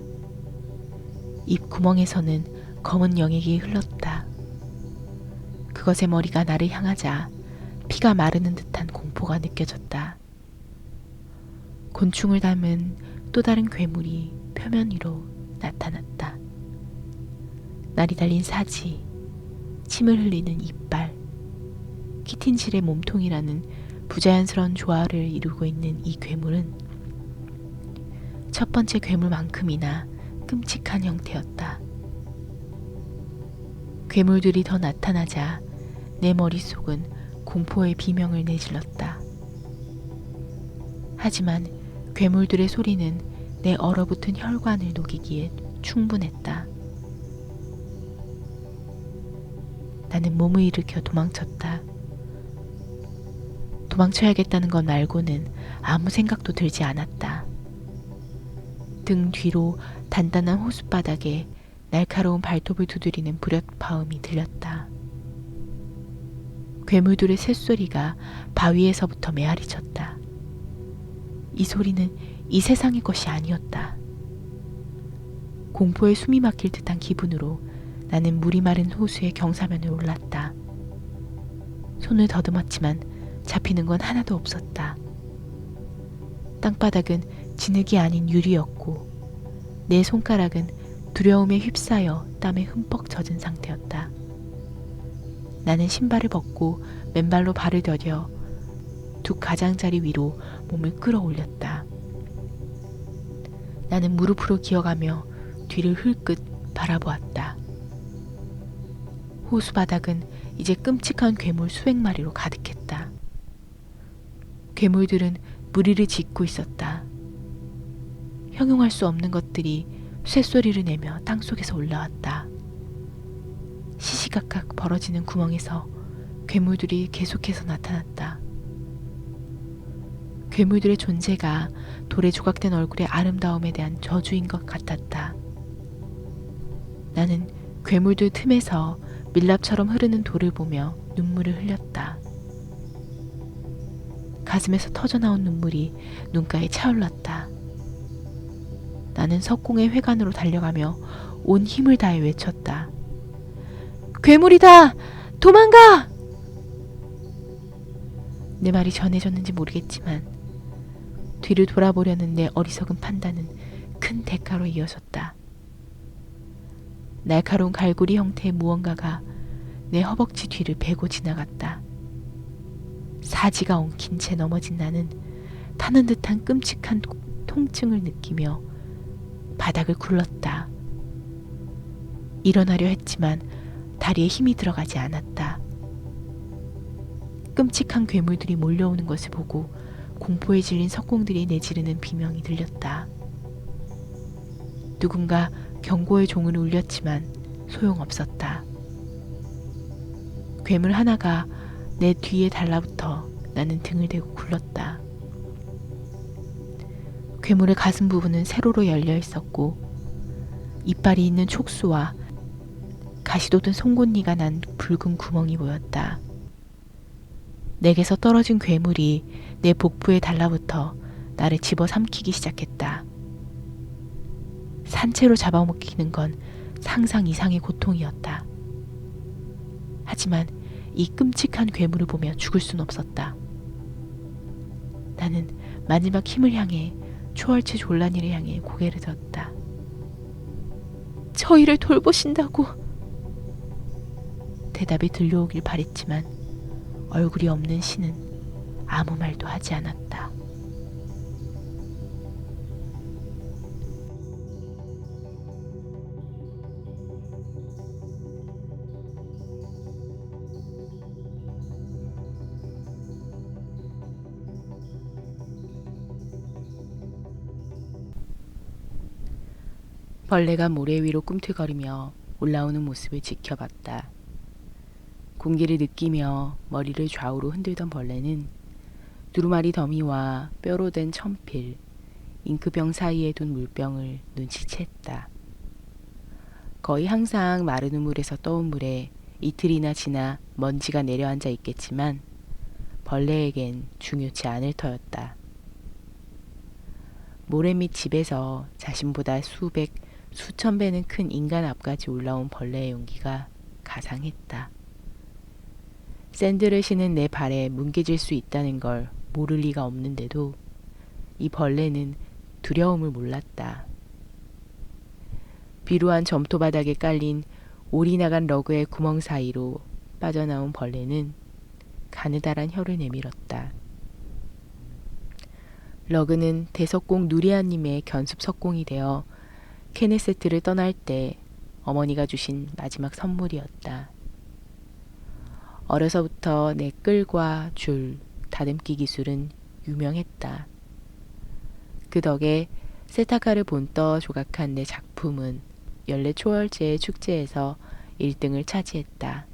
입 구멍에서는 검은 영액이 흘렀다. 그것의 머리가 나를 향하자 피가 마르는 듯한 공포가 느껴졌다. 곤충을 닮은 또 다른 괴물이 표면 위로 나타났다. 날이 달린 사지, 침을 흘리는 이빨, 키틴실의 몸통이라는 부자연스러운 조화를 이루고 있는 이 괴물은 첫 번째 괴물만큼이나 끔찍한 형태였다. 괴물들이 더 나타나자 내 머릿속은 공포의 비명을 내질렀다. 하지만 괴물들의 소리는 내 얼어붙은 혈관을 녹이기에 충분했다. 나는 몸을 일으켜 도망쳤다. 도망쳐야겠다는 것 말고는 아무 생각도 들지 않았다. 등 뒤로 단단한 호숫바닥에 날카로운 발톱을 두드리는 부랴파음이 들렸다. 괴물들의 쇳소리가 바위에서부터 메아리쳤다. 이 소리는 이 세상의 것이 아니었다. 공포에 숨이 막힐 듯한 기분으로 나는 물이 마른 호수의 경사면을 올랐다. 손을 더듬었지만 잡히는 건 하나도 없었다. 땅바닥은 진흙이 아닌 유리였고 내 손가락은 두려움에 휩싸여 땀에 흠뻑 젖은 상태였다. 나는 신발을 벗고 맨발로 발을 디뎌 두 가장자리 위로 몸을 끌어올렸다. 나는 무릎으로 기어가며 뒤를 흘끗 바라보았다. 호수 바닥은 이제 끔찍한 괴물 수백 마리로 가득했다. 괴물들은 무리를 짓고 있었다. 형용할 수 없는 것들이 쇳소리를 내며 땅속에서 올라왔다. 시시각각 벌어지는 구멍에서 괴물들이 계속해서 나타났다. 괴물들의 존재가 돌에 조각된 얼굴의 아름다움에 대한 저주인 것 같았다. 나는 괴물들 틈에서 밀랍처럼 흐르는 돌을 보며 눈물을 흘렸다. 가슴에서 터져나온 눈물이 눈가에 차올랐다. 나는 석공의 회관으로 달려가며 온 힘을 다해 외쳤다. 괴물이다! 도망가! 내 말이 전해졌는지 모르겠지만 뒤를 돌아보려는 내 어리석은 판단은 큰 대가로 이어졌다. 날카로운 갈고리 형태의 무언가가 내 허벅지 뒤를 베고 지나갔다. 사지가 엉킨 채 넘어진 나는 타는 듯한 끔찍한 통증을 느끼며 바닥을 굴렀다. 일어나려 했지만 다리에 힘이 들어가지 않았다. 끔찍한 괴물들이 몰려오는 것을 보고 공포에 질린 석공들이 내지르는 비명이 들렸다. 누군가 경고의 종을 울렸지만 소용없었다. 괴물 하나가 내 뒤에 달라붙어 나는 등을 대고 굴렀다. 괴물의 가슴 부분은 세로로 열려 있었고 이빨이 있는 촉수와 가시도 든 송곳니가 난 붉은 구멍이 보였다. 내게서 떨어진 괴물이 내 복부에 달라붙어 나를 집어삼키기 시작했다. 산채로 잡아먹히는 건 상상 이상의 고통이었다. 하지만 이 끔찍한 괴물을 보며 죽을 순 없었다. 나는 마지막 힘을 향해 초월체 졸라니를 향해 고개를 들었다. 저희를 돌보신다고. 대답이 들려오길 바랬지만 얼굴이 없는 신은 아무 말도 하지 않았다. 벌레가 모래 위로 꿈틀거리며 올라오는 모습을 지켜봤다. 공기를 느끼며 머리를 좌우로 흔들던 벌레는 두루마리 더미와 뼈로 된 천필, 잉크병 사이에 둔 물병을 눈치챘다. 거의 항상 마른 우물에서 떠온 물에 이틀이나 지나 먼지가 내려앉아 있겠지만 벌레에겐 중요치 않을 터였다. 모래 밑 집에서 자신보다 수백, 수천 배는 큰 인간 앞까지 올라온 벌레의 용기가 가상했다. 샌들을 신은 내 발에 뭉개질 수 있다는 걸 모를 리가 없는데도 이 벌레는 두려움을 몰랐다. 비루한 점토 바닥에 깔린 오리 나간 러그의 구멍 사이로 빠져나온 벌레는 가느다란 혀를 내밀었다. 러그는 대석공 누리아님의 견습 석공이 되어 케네세트를 떠날 때 어머니가 주신 마지막 선물이었다. 어려서부터 내 끌과 줄, 다듬기 기술은 유명했다. 그 덕에 세타카를 본떠 조각한 내 작품은 연례 초월제의 축제에서 1등을 차지했다.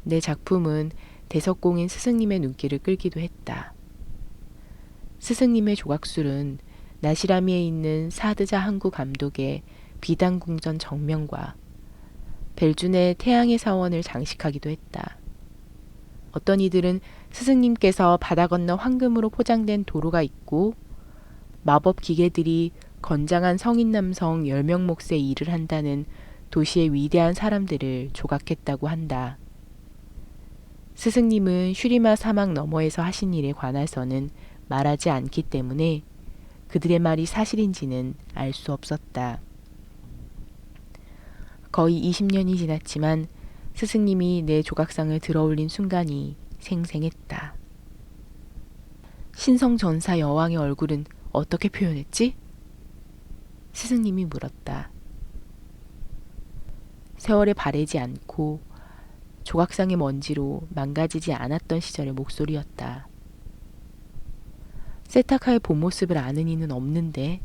내 작품은 대석공인 스승님의 눈길을 끌기도 했다. 스승님의 조각술은 나시라미에 있는 사드자 항구 감독의 비단궁전 정면과 벨준의 태양의 사원을 장식하기도 했다. 어떤 이들은 스승님께서 바다 건너 황금으로 포장된 도로가 있고 마법 기계들이 건장한 성인 남성 10명 몫의 일을 한다는 도시의 위대한 사람들을 조각했다고 한다. 스승님은 슈리마 사막 너머에서 하신 일에 관해서는 말하지 않기 때문에 그들의 말이 사실인지는 알 수 없었다. 거의 20년이 지났지만 스승님이 내 조각상을 들어올린 순간이 생생했다. 신성전사 여왕의 얼굴은 어떻게 표현했지? 스승님이 물었다. 세월에 바래지 않고 조각상의 먼지로 망가지지 않았던 시절의 목소리였다. 세타카의 본 모습을 아는 이는 없는데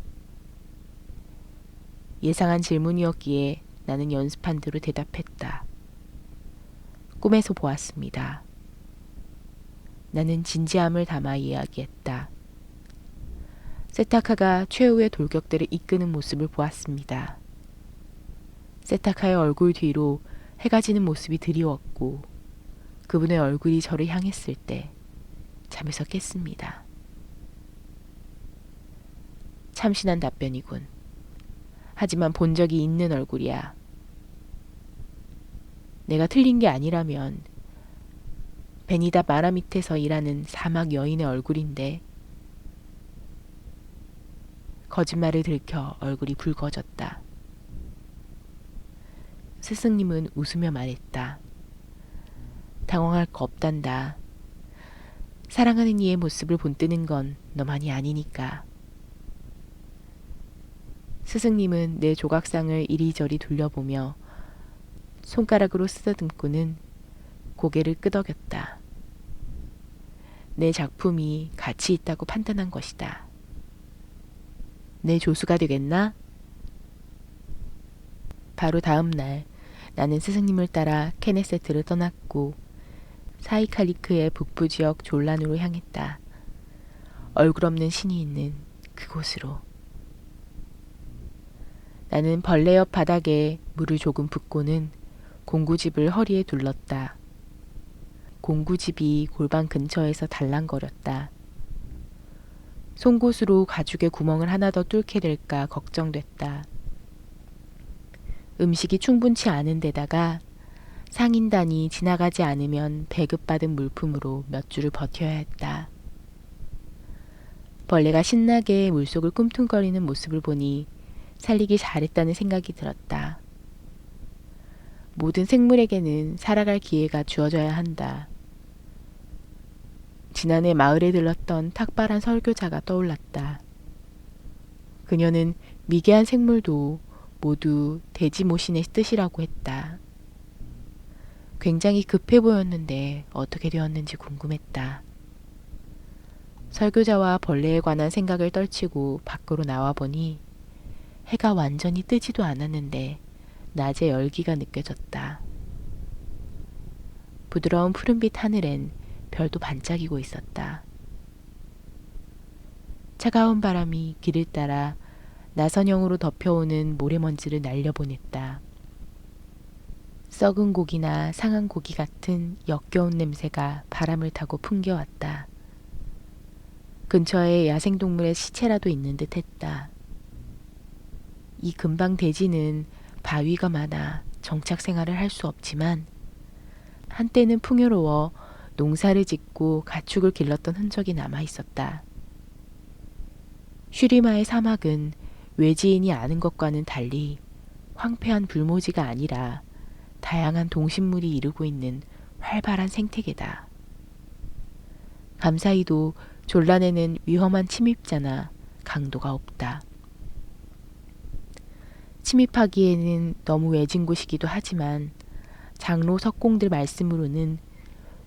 예상한 질문이었기에 나는 연습한 대로 대답했다. 꿈에서 보았습니다. 나는 진지함을 담아 이야기했다. 세타카가 최후의 돌격대를 이끄는 모습을 보았습니다. 세타카의 얼굴 뒤로 해가 지는 모습이 드리웠고 그분의 얼굴이 저를 향했을 때 잠에서 깼습니다. 참신한 답변이군. 하지만 본 적이 있는 얼굴이야. 내가 틀린 게 아니라면 베니다 마라 밑에서 일하는 사막 여인의 얼굴인데. 거짓말을 들켜 얼굴이 붉어졌다. 스승님은 웃으며 말했다. 당황할 거 없단다. 사랑하는 이의 모습을 본뜨는 건 너만이 아니니까. 스승님은 내 조각상을 이리저리 돌려보며 손가락으로 쓰다듬고는 고개를 끄덕였다. 내 작품이 가치 있다고 판단한 것이다. 내 조수가 되겠나? 바로 다음 날 나는 스승님을 따라 케네세트를 떠났고 사이칼리크의 북부 지역 졸란으로 향했다. 얼굴 없는 신이 있는 그곳으로. 나는 벌레 옆 바닥에 물을 조금 붓고는 공구집을 허리에 둘렀다. 공구집이 골반 근처에서 달랑거렸다. 송곳으로 가죽에 구멍을 하나 더 뚫게 될까 걱정됐다. 음식이 충분치 않은 데다가 상인단이 지나가지 않으면 배급받은 물품으로 몇 주를 버텨야 했다. 벌레가 신나게 물속을 꿈틀거리는 모습을 보니 살리기 잘했다는 생각이 들었다. 모든 생물에게는 살아갈 기회가 주어져야 한다. 지난해 마을에 들렀던 탁발한 설교자가 떠올랐다. 그녀는 미개한 생물도 모두 대지모신의 뜻이라고 했다. 굉장히 급해 보였는데 어떻게 되었는지 궁금했다. 설교자와 벌레에 관한 생각을 떨치고 밖으로 나와보니 해가 완전히 뜨지도 않았는데 낮의 열기가 느껴졌다. 부드러운 푸른빛 하늘엔 별도 반짝이고 있었다. 차가운 바람이 길을 따라 나선형으로 덮여오는 모래먼지를 날려보냈다. 썩은 고기나 상한 고기 같은 역겨운 냄새가 바람을 타고 풍겨왔다. 근처에 야생동물의 시체라도 있는 듯 했다. 이 근방 대지는 바위가 많아 정착 생활을 할 수 없지만 한때는 풍요로워 농사를 짓고 가축을 길렀던 흔적이 남아 있었다. 슈리마의 사막은 외지인이 아는 것과는 달리 황폐한 불모지가 아니라 다양한 동식물이 이루고 있는 활발한 생태계다. 감사히도 졸란에는 위험한 침입자나 강도가 없다. 침입하기에는 너무 외진 곳이기도 하지만 장로 석공들 말씀으로는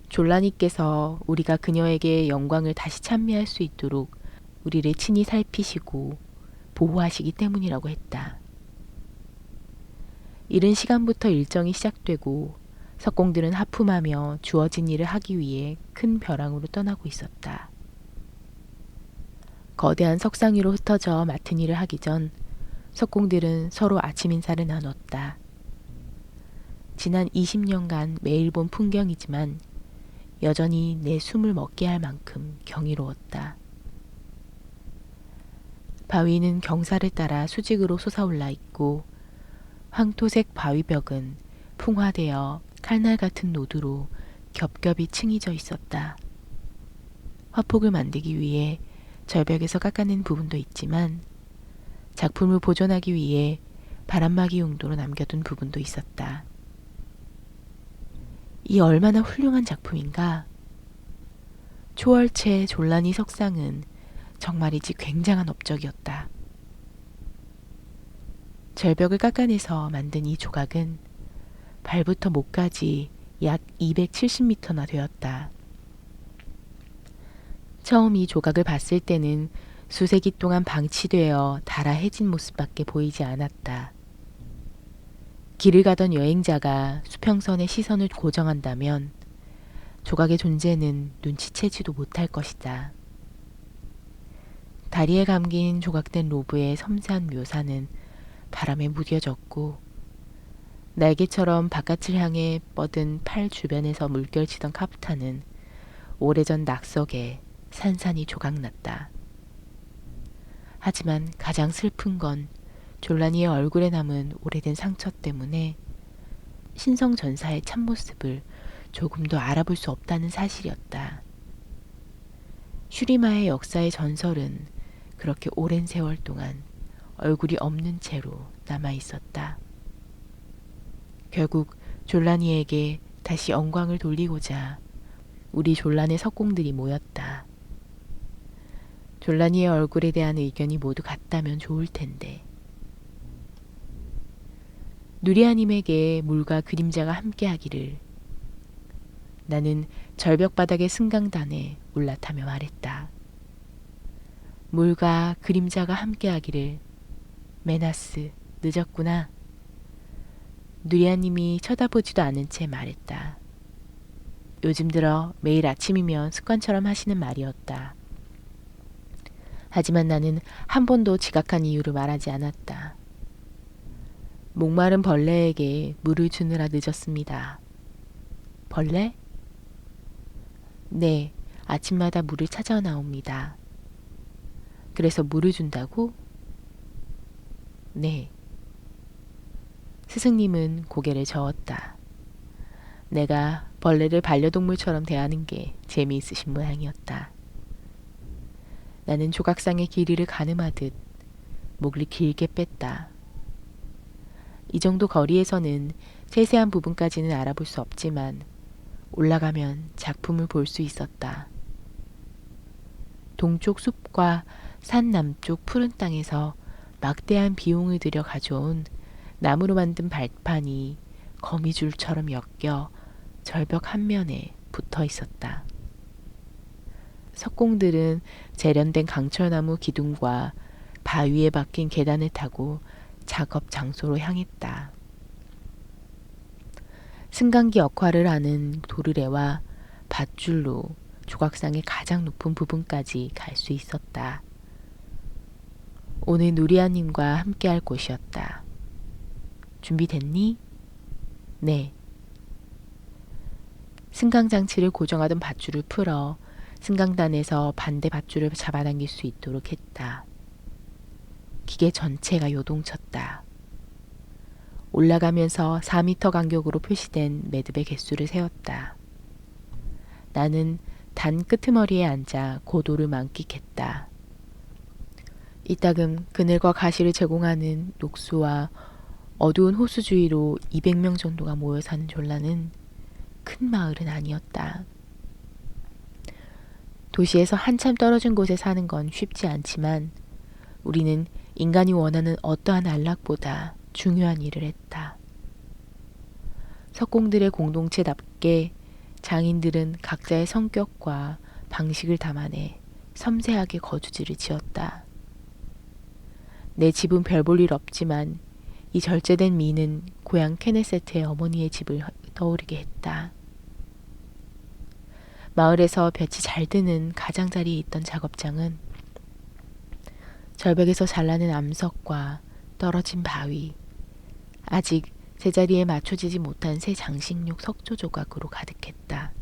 졸라니께서 우리가 그녀에게 영광을 다시 찬미할 수 있도록 우리를 친히 살피시고 보호하시기 때문이라고 했다. 이른 시간부터 일정이 시작되고 석공들은 하품하며 주어진 일을 하기 위해 큰 벼랑으로 떠나고 있었다. 거대한 석상 위로 흩어져 맡은 일을 하기 전 석공들은 서로 아침 인사를 나눴다. 지난 20년간 매일 본 풍경이지만 여전히 내 숨을 먹게 할 만큼 경이로웠다. 바위는 경사를 따라 수직으로 솟아올라 있고 황토색 바위벽은 풍화되어 칼날 같은 노두로 겹겹이 층이져 있었다. 화폭을 만들기 위해 절벽에서 깎아낸 부분도 있지만 작품을 보존하기 위해 바람막이 용도로 남겨둔 부분도 있었다. 이 얼마나 훌륭한 작품인가. 초월체 졸라니 석상은 정말이지 굉장한 업적이었다. 절벽을 깎아내서 만든 이 조각은 발부터 목까지 약 270m나 되었다. 처음 이 조각을 봤을 때는 수세기 동안 방치되어 달아 해진 모습밖에 보이지 않았다. 길을 가던 여행자가 수평선에 시선을 고정한다면 조각의 존재는 눈치채지도 못할 것이다. 다리에 감긴 조각된 로브의 섬세한 묘사는 바람에 무뎌졌고 날개처럼 바깥을 향해 뻗은 팔 주변에서 물결치던 카프타는 오래전 낙석에 산산이 조각났다. 하지만 가장 슬픈 건 졸라니의 얼굴에 남은 오래된 상처 때문에 신성전사의 참모습을 조금도 알아볼 수 없다는 사실이었다. 슈리마의 역사의 전설은 그렇게 오랜 세월 동안 얼굴이 없는 채로 남아 있었다. 결국 졸라니에게 다시 영광을 돌리고자 우리 졸란의 석공들이 모였다. 졸라니의 얼굴에 대한 의견이 모두 같다면 좋을 텐데. 누리아님에게 물과 그림자가 함께하기를. 나는 절벽바닥의 승강단에 올라타며 말했다. 물과 그림자가 함께하기를. 메나스, 늦었구나. 누리아님이 쳐다보지도 않은 채 말했다. 요즘 들어 매일 아침이면 습관처럼 하시는 말이었다. 하지만 나는 한 번도 지각한 이유를 말하지 않았다. 목마른 벌레에게 물을 주느라 늦었습니다. 벌레? 네, 아침마다 물을 찾아 나옵니다. 그래서 물을 준다고? 네. 스승님은 고개를 저었다. 내가 벌레를 반려동물처럼 대하는 게 재미있으신 모양이었다. 나는 조각상의 길이를 가늠하듯 목을 길게 뺐다. 이 정도 거리에서는 세세한 부분까지는 알아볼 수 없지만 올라가면 작품을 볼 수 있었다. 동쪽 숲과 산 남쪽 푸른 땅에서 막대한 비용을 들여 가져온 나무로 만든 발판이 거미줄처럼 엮여 절벽 한 면에 붙어 있었다. 석공들은 재련된 강철나무 기둥과 바위에 박힌 계단을 타고 작업 장소로 향했다. 승강기 역할을 하는 도르래와 밧줄로 조각상의 가장 높은 부분까지 갈 수 있었다. 오늘 누리아님과 함께할 곳이었다. 준비됐니? 네. 승강장치를 고정하던 밧줄을 풀어 승강단에서 반대 밧줄을 잡아당길 수 있도록 했다. 기계 전체가 요동쳤다. 올라가면서 4m 간격으로 표시된 매듭의 개수를 세었다. 나는 단 끄트머리에 앉아 고도를 만끽했다. 이따금 그늘과 가시를 제공하는 녹수와 어두운 호수 주위로 200명 정도가 모여 사는 졸라는 큰 마을은 아니었다. 도시에서 한참 떨어진 곳에 사는 건 쉽지 않지만 우리는 인간이 원하는 어떠한 안락보다 중요한 일을 했다. 석공들의 공동체답게 장인들은 각자의 성격과 방식을 담아내 섬세하게 거주지를 지었다. 내 집은 별 볼 일 없지만 이 절제된 미는 고향 케네세트의 어머니의 집을 떠오르게 했다. 마을에서 볕이 잘 드는 가장자리에 있던 작업장은 절벽에서 잘라낸 암석과 떨어진 바위, 아직 제자리에 맞춰지지 못한 새 장식용 석조 조각으로 가득했다.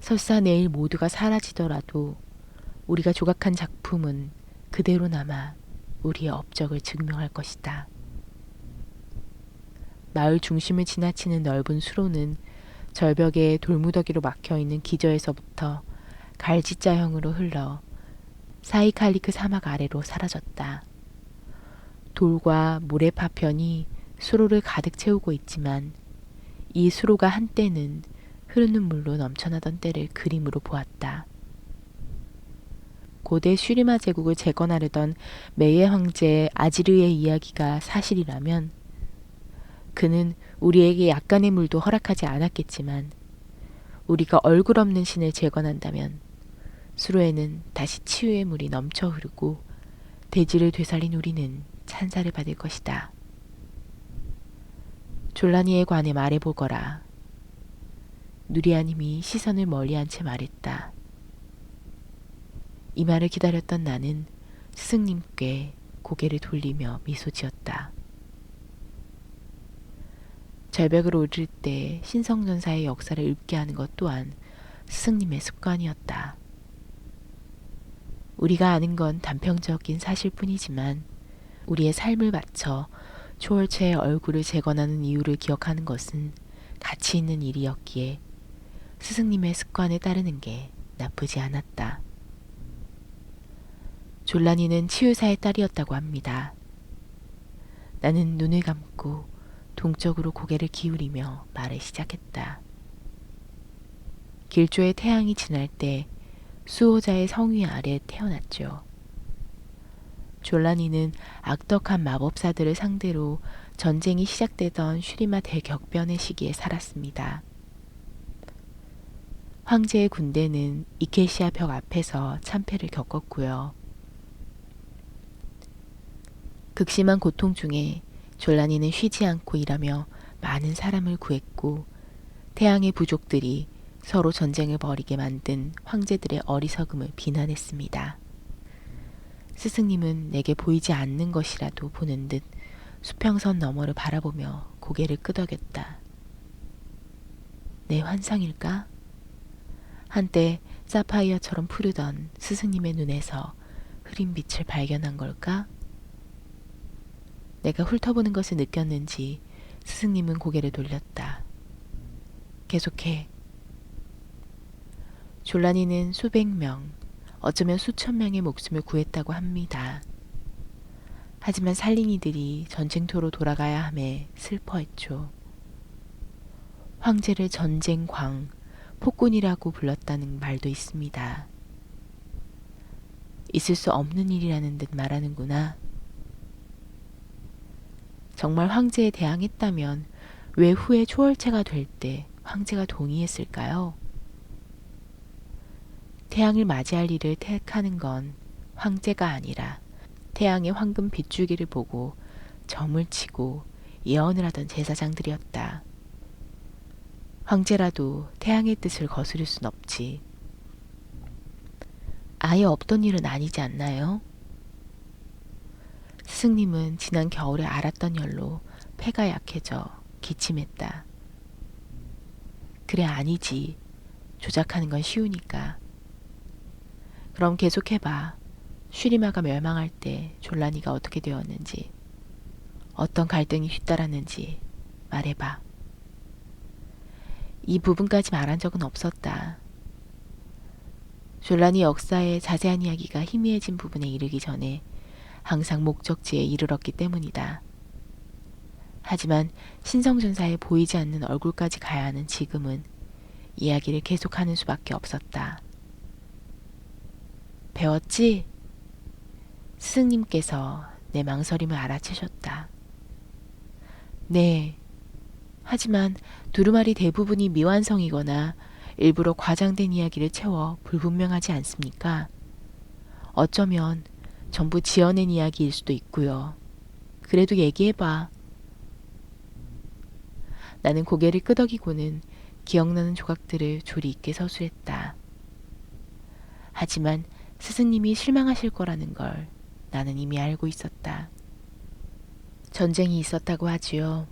설사 내일 모두가 사라지더라도 우리가 조각한 작품은 그대로 남아 우리의 업적을 증명할 것이다. 마을 중심을 지나치는 넓은 수로는 절벽에 돌무더기로 막혀있는 기저에서부터 갈지자형으로 흘러 사이칼리크 사막 아래로 사라졌다. 돌과 모래 파편이 수로를 가득 채우고 있지만 이 수로가 한때는 흐르는 물로 넘쳐나던 때를 그림으로 보았다. 고대 슈리마 제국을 재건하려던 메예 황제 아지르의 이야기가 사실이라면 그는 우리에게 약간의 물도 허락하지 않았겠지만 우리가 얼굴 없는 신을 재건한다면 수로에는 다시 치유의 물이 넘쳐 흐르고 대지를 되살린 우리는 찬사를 받을 것이다. 졸라니에 관해 말해보거라. 누리아님이 시선을 멀리한 채 말했다. 이 말을 기다렸던 나는 스승님께 고개를 돌리며 미소 지었다. 절벽을 오를 때 신성전사의 역사를 읊게 하는 것 또한 스승님의 습관이었다. 우리가 아는 건 단편적인 사실뿐이지만 우리의 삶을 바쳐 초월체의 얼굴을 재건하는 이유를 기억하는 것은 가치 있는 일이었기에 스승님의 습관에 따르는 게 나쁘지 않았다. 졸란이는 치유사의 딸이었다고 합니다. 나는 눈을 감고 동쪽으로 고개를 기울이며 말을 시작했다. 길조의 태양이 지날 때 수호자의 성위 아래 태어났죠. 졸란이는 악덕한 마법사들을 상대로 전쟁이 시작되던 슈리마 대격변의 시기에 살았습니다. 황제의 군대는 이케시아 벽 앞에서 참패를 겪었고요. 극심한 고통 중에 졸란이는 쉬지 않고 일하며 많은 사람을 구했고 태양의 부족들이 서로 전쟁을 벌이게 만든 황제들의 어리석음을 비난했습니다. 스승님은 내게 보이지 않는 것이라도 보는 듯 수평선 너머를 바라보며 고개를 끄덕였다. 내 환상일까? 한때 사파이어처럼 푸르던 스승님의 눈에서 흐린 빛을 발견한 걸까? 내가 훑어보는 것을 느꼈는지 스승님은 고개를 돌렸다. 계속해. 졸란이는 수백 명, 어쩌면 수천 명의 목숨을 구했다고 합니다. 하지만 살린이들이 전쟁터로 돌아가야 함에 슬퍼했죠. 황제를 전쟁광, 폭군이라고 불렀다는 말도 있습니다. 있을 수 없는 일이라는 듯 말하는구나. 정말 황제에 대항했다면 왜 후에 초월체가 될 때 황제가 동의했을까요? 태양을 맞이할 일을 택하는 건 황제가 아니라 태양의 황금 빗줄기를 보고 점을 치고 예언을 하던 제사장들이었다. 황제라도 태양의 뜻을 거스를 순 없지. 아예 없던 일은 아니지 않나요? 스승님은 지난 겨울에 앓았던 열로 폐가 약해져 기침했다. 그래, 아니지. 조작하는 건 쉬우니까. 그럼 계속해봐. 슈리마가 멸망할 때 졸란이가 어떻게 되었는지, 어떤 갈등이 뒤따랐는지 말해봐. 이 부분까지 말한 적은 없었다. 졸란이 역사의 자세한 이야기가 희미해진 부분에 이르기 전에 항상 목적지에 이르렀기 때문이다. 하지만 신성전사의 보이지 않는 얼굴까지 가야 하는 지금은 이야기를 계속하는 수밖에 없었다. 배웠지? 스승님께서 내 망설임을 알아채셨다. 네. 하지만 두루마리 대부분이 미완성이거나 일부러 과장된 이야기를 채워 불분명하지 않습니까? 어쩌면 전부 지어낸 이야기일 수도 있고요. 그래도 얘기해봐. 나는 고개를 끄덕이고는 기억나는 조각들을 조리 있게 서술했다. 하지만 스승님이 실망하실 거라는 걸 나는 이미 알고 있었다. 전쟁이 있었다고 하지요.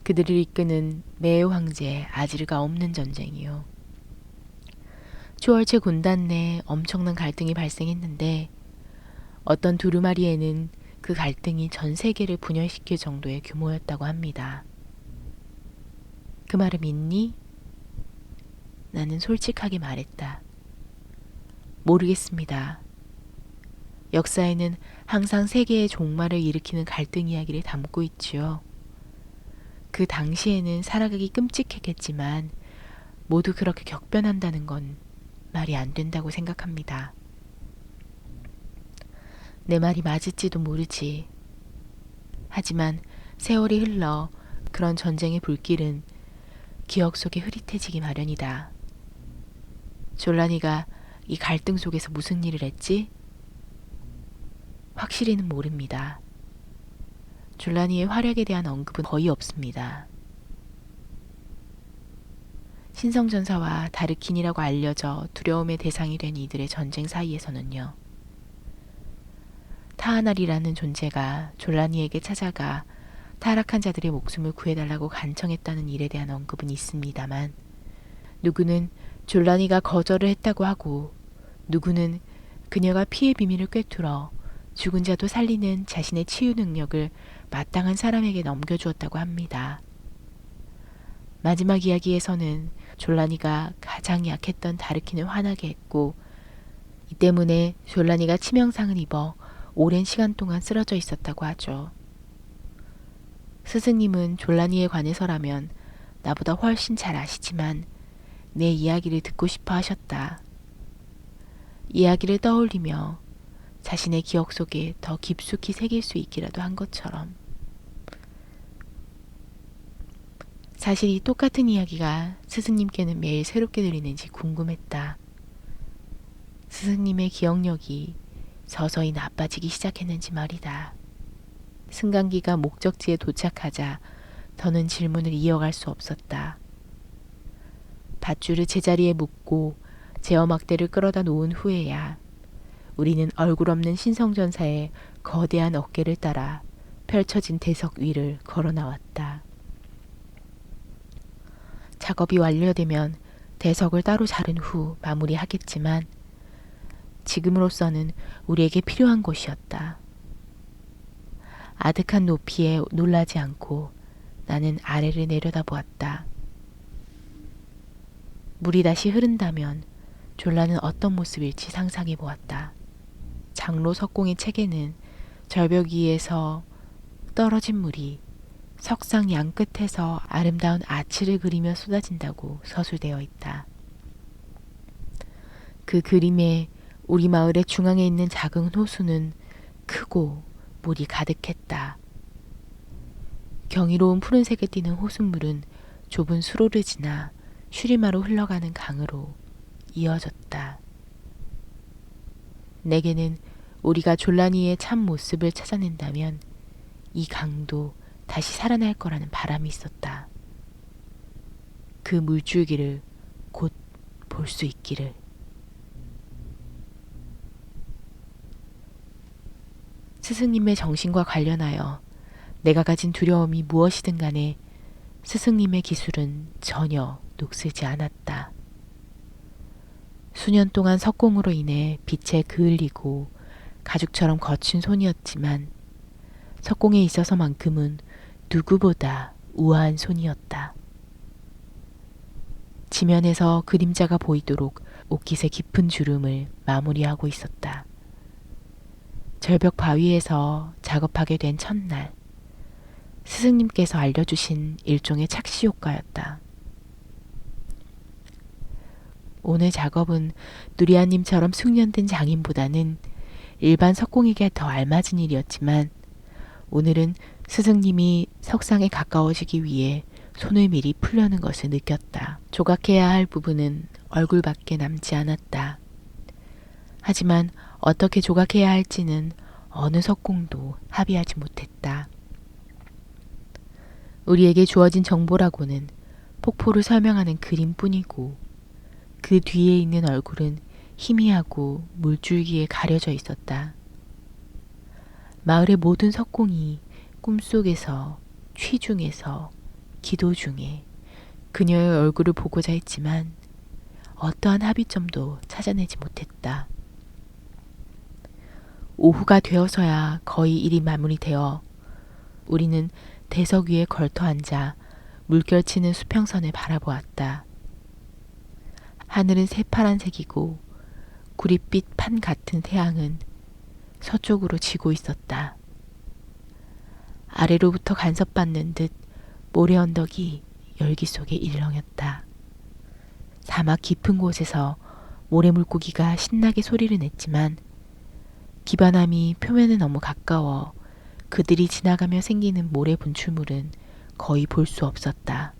그들을 이끄는 매의 황제 아지르가 없는 전쟁이요. 초월체 군단 내 엄청난 갈등이 발생했는데 어떤 두루마리에는 그 갈등이 전 세계를 분열시킬 정도의 규모였다고 합니다. 그 말을 믿니? 나는 솔직하게 말했다. 모르겠습니다. 역사에는 항상 세계의 종말을 일으키는 갈등 이야기를 담고 있지요. 그 당시에는 살아가기 끔찍했겠지만 모두 그렇게 격변한다는 건 말이 안 된다고 생각합니다. 내 말이 맞을지도 모르지. 하지만 세월이 흘러 그런 전쟁의 불길은 기억 속에 흐릿해지기 마련이다. 졸란이가 이 갈등 속에서 무슨 일을 했지? 확실히는 모릅니다. 졸란이의 활약에 대한 언급은 거의 없습니다. 신성전사와 다르킨이라고 알려져 두려움의 대상이 된 이들의 전쟁 사이에서는요. 타하날이라는 존재가 졸란이에게 찾아가 타락한 자들의 목숨을 구해달라고 간청했다는 일에 대한 언급은 있습니다만 누구는 졸라니가 거절을 했다고 하고 누구는 그녀가 피의 비밀을 꿰뚫어 죽은 자도 살리는 자신의 치유 능력을 마땅한 사람에게 넘겨주었다고 합니다. 마지막 이야기에서는 졸라니가 가장 약했던 다르킨을 화나게 했고 이 때문에 졸라니가 치명상을 입어 오랜 시간 동안 쓰러져 있었다고 하죠. 스승님은 졸라니에 관해서라면 나보다 훨씬 잘 아시지만 내 이야기를 듣고 싶어 하셨다. 이야기를 떠올리며 자신의 기억 속에 더 깊숙이 새길 수 있기라도 한 것처럼. 사실 이 똑같은 이야기가 스승님께는 매일 새롭게 들리는지 궁금했다. 스승님의 기억력이 서서히 나빠지기 시작했는지 말이다. 승강기가 목적지에 도착하자 더는 질문을 이어갈 수 없었다. 밧줄을 제자리에 묶고 제어막대를 끌어다 놓은 후에야 우리는 얼굴 없는 신성전사의 거대한 어깨를 따라 펼쳐진 대석 위를 걸어 나왔다. 작업이 완료되면 대석을 따로 자른 후 마무리하겠지만 지금으로서는 우리에게 필요한 곳이었다. 아득한 높이에 놀라지 않고 나는 아래를 내려다보았다. 물이 다시 흐른다면 졸라는 어떤 모습일지 상상해 보았다. 장로 석공의 책에는 절벽 위에서 떨어진 물이 석상 양끝에서 아름다운 아치를 그리며 쏟아진다고 서술되어 있다. 그 그림에 우리 마을의 중앙에 있는 작은 호수는 크고 물이 가득했다. 경이로운 푸른색에 띄는 호수물은 좁은 수로를 지나 쉬리마로 흘러가는 강으로 이어졌다. 내게는 우리가 졸라니의 참 모습을 찾아낸다면 이 강도 다시 살아날 거라는 바람이 있었다. 그 물줄기를 곧 볼 수 있기를. 스승님의 정신과 관련하여 내가 가진 두려움이 무엇이든 간에 스승님의 기술은 전혀 녹슬지 않았다. 수년 동안 석공으로 인해 빛에 그을리고 가죽처럼 거친 손이었지만 석공에 있어서만큼은 누구보다 우아한 손이었다. 지면에서 그림자가 보이도록 옥깃의 깊은 주름을 마무리하고 있었다. 절벽 바위에서 작업하게 된 첫날, 스승님께서 알려주신 일종의 착시 효과였다. 오늘 작업은 누리아님처럼 숙련된 장인보다는 일반 석공에게 더 알맞은 일이었지만 오늘은 스승님이 석상에 가까워지기 위해 손을 미리 풀려는 것을 느꼈다. 조각해야 할 부분은 얼굴밖에 남지 않았다. 하지만 어떻게 조각해야 할지는 어느 석공도 합의하지 못했다. 우리에게 주어진 정보라고는 폭포를 설명하는 그림뿐이고 그 뒤에 있는 얼굴은 희미하고 물줄기에 가려져 있었다. 마을의 모든 석공이 꿈속에서, 취중에서, 기도 중에 그녀의 얼굴을 보고자 했지만 어떠한 합의점도 찾아내지 못했다. 오후가 되어서야 거의 일이 마무리되어 우리는 대석 위에 걸터 앉아 물결치는 수평선을 바라보았다. 하늘은 새파란색이고 구릿빛 판 같은 태양은 서쪽으로 지고 있었다. 아래로부터 간섭받는 듯 모래 언덕이 열기 속에 일렁였다. 사막 깊은 곳에서 모래 물고기가 신나게 소리를 냈지만 기반함이 표면에 너무 가까워 그들이 지나가며 생기는 모래 분출물은 거의 볼 수 없었다.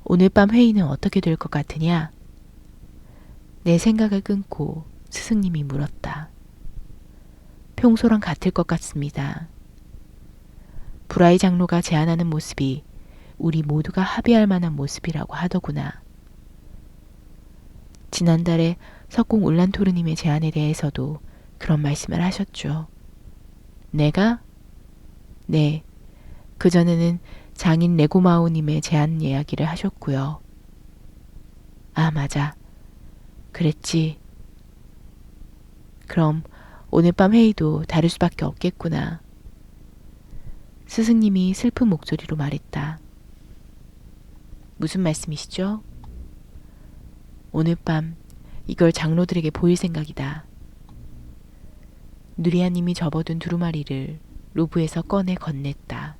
오늘 밤 회의는 어떻게 될 것 같으냐? 내 생각을 끊고 스승님이 물었다. 평소랑 같을 것 같습니다. 브라이 장로가 제안하는 모습이 우리 모두가 합의할 만한 모습이라고 하더구나. 지난달에 석공 울란토르님의 제안에 대해서도 그런 말씀을 하셨죠. 내가? 네, 그전에는 장인 레고마오님의 제안 이야기를 하셨고요. 아, 맞아. 그랬지. 그럼 오늘 밤 회의도 다를 수밖에 없겠구나. 스승님이 슬픈 목소리로 말했다. 무슨 말씀이시죠? 오늘 밤 이걸 장로들에게 보일 생각이다. 누리아님이 접어둔 두루마리를 로브에서 꺼내 건넸다.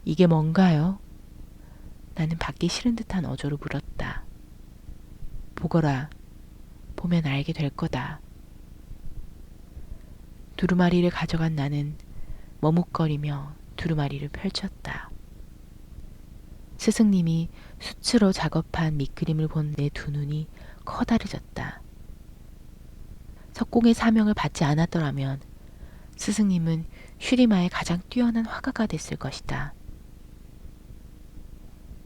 이게 뭔가요? 나는 받기 싫은 듯한 어조로 물었다. 보거라. 보면 알게 될 거다. 두루마리를 가져간 나는 머뭇거리며 두루마리를 펼쳤다. 스승님이 수치로 작업한 밑그림을 본 내 두 눈이 커다래졌다. 석공의 사명을 받지 않았더라면 스승님은 슈리마의 가장 뛰어난 화가가 됐을 것이다.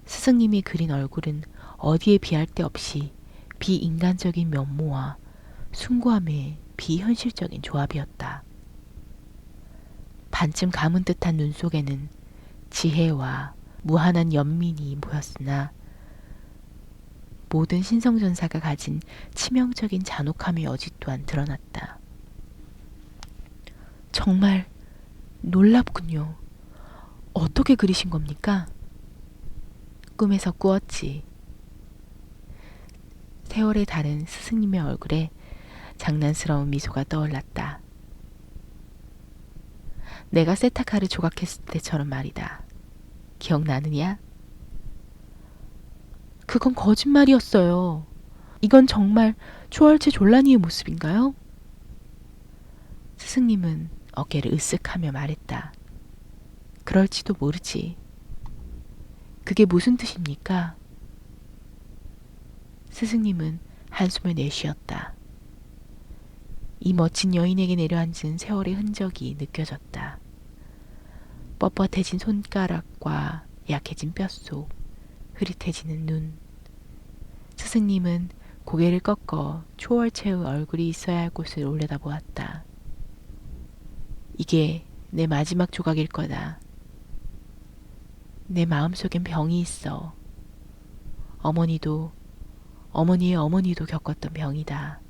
스승님이 그린 얼굴은 어디에 비할 데 없이 비인간적인 면모와 숭고함의 비현실적인 조합이었다. 반쯤 감은 듯한 눈 속에는 지혜와 무한한 연민이 보였으나 모든 신성전사가 가진 치명적인 잔혹함의 여지 또한 드러났다. 정말 놀랍군요. 어떻게 그리신 겁니까? 꿈에서 꾸었지. 세월에 다른 스승님의 얼굴에 장난스러운 미소가 떠올랐다. 내가 세타카를 조각했을 때처럼 말이다. 기억나느냐? 그건 거짓말이었어요. 이건 정말 초월체 졸라니의 모습인가요? 스승님은 어깨를 으쓱하며 말했다. 그럴지도 모르지. 그게 무슨 뜻입니까? 스승님은 한숨을 내쉬었다. 이 멋진 여인에게 내려앉은 세월의 흔적이 느껴졌다. 뻣뻣해진 손가락과 약해진 뼛속, 흐릿해지는 눈. 스승님은 고개를 꺾어 초월체의 얼굴이 있어야 할 곳을 올려다보았다. 이게 내 마지막 조각일 거다. 내 마음속엔 병이 있어. 어머니의 어머니도 겪었던 병이다.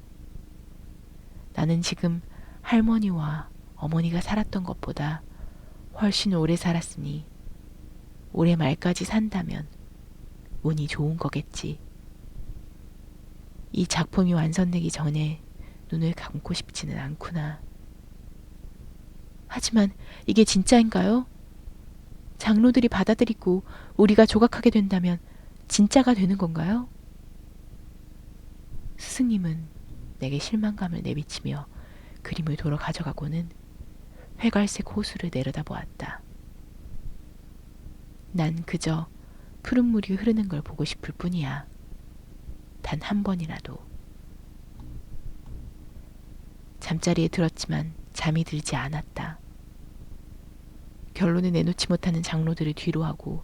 나는 지금 할머니와 어머니가 살았던 것보다 훨씬 오래 살았으니 올해 말까지 산다면 운이 좋은 거겠지. 이 작품이 완성되기 전에 눈을 감고 싶지는 않구나. 하지만 이게 진짜인가요? 장로들이 받아들이고 우리가 조각하게 된다면 진짜가 되는 건가요? 스승님은 내게 실망감을 내비치며 그림을 도로 가져가고는 회갈색 호수를 내려다보았다. 난 그저 푸른 물이 흐르는 걸 보고 싶을 뿐이야. 단 한 번이라도. 잠자리에 들었지만 잠이 들지 않았다. 결론을 내놓지 못하는 장로들을 뒤로하고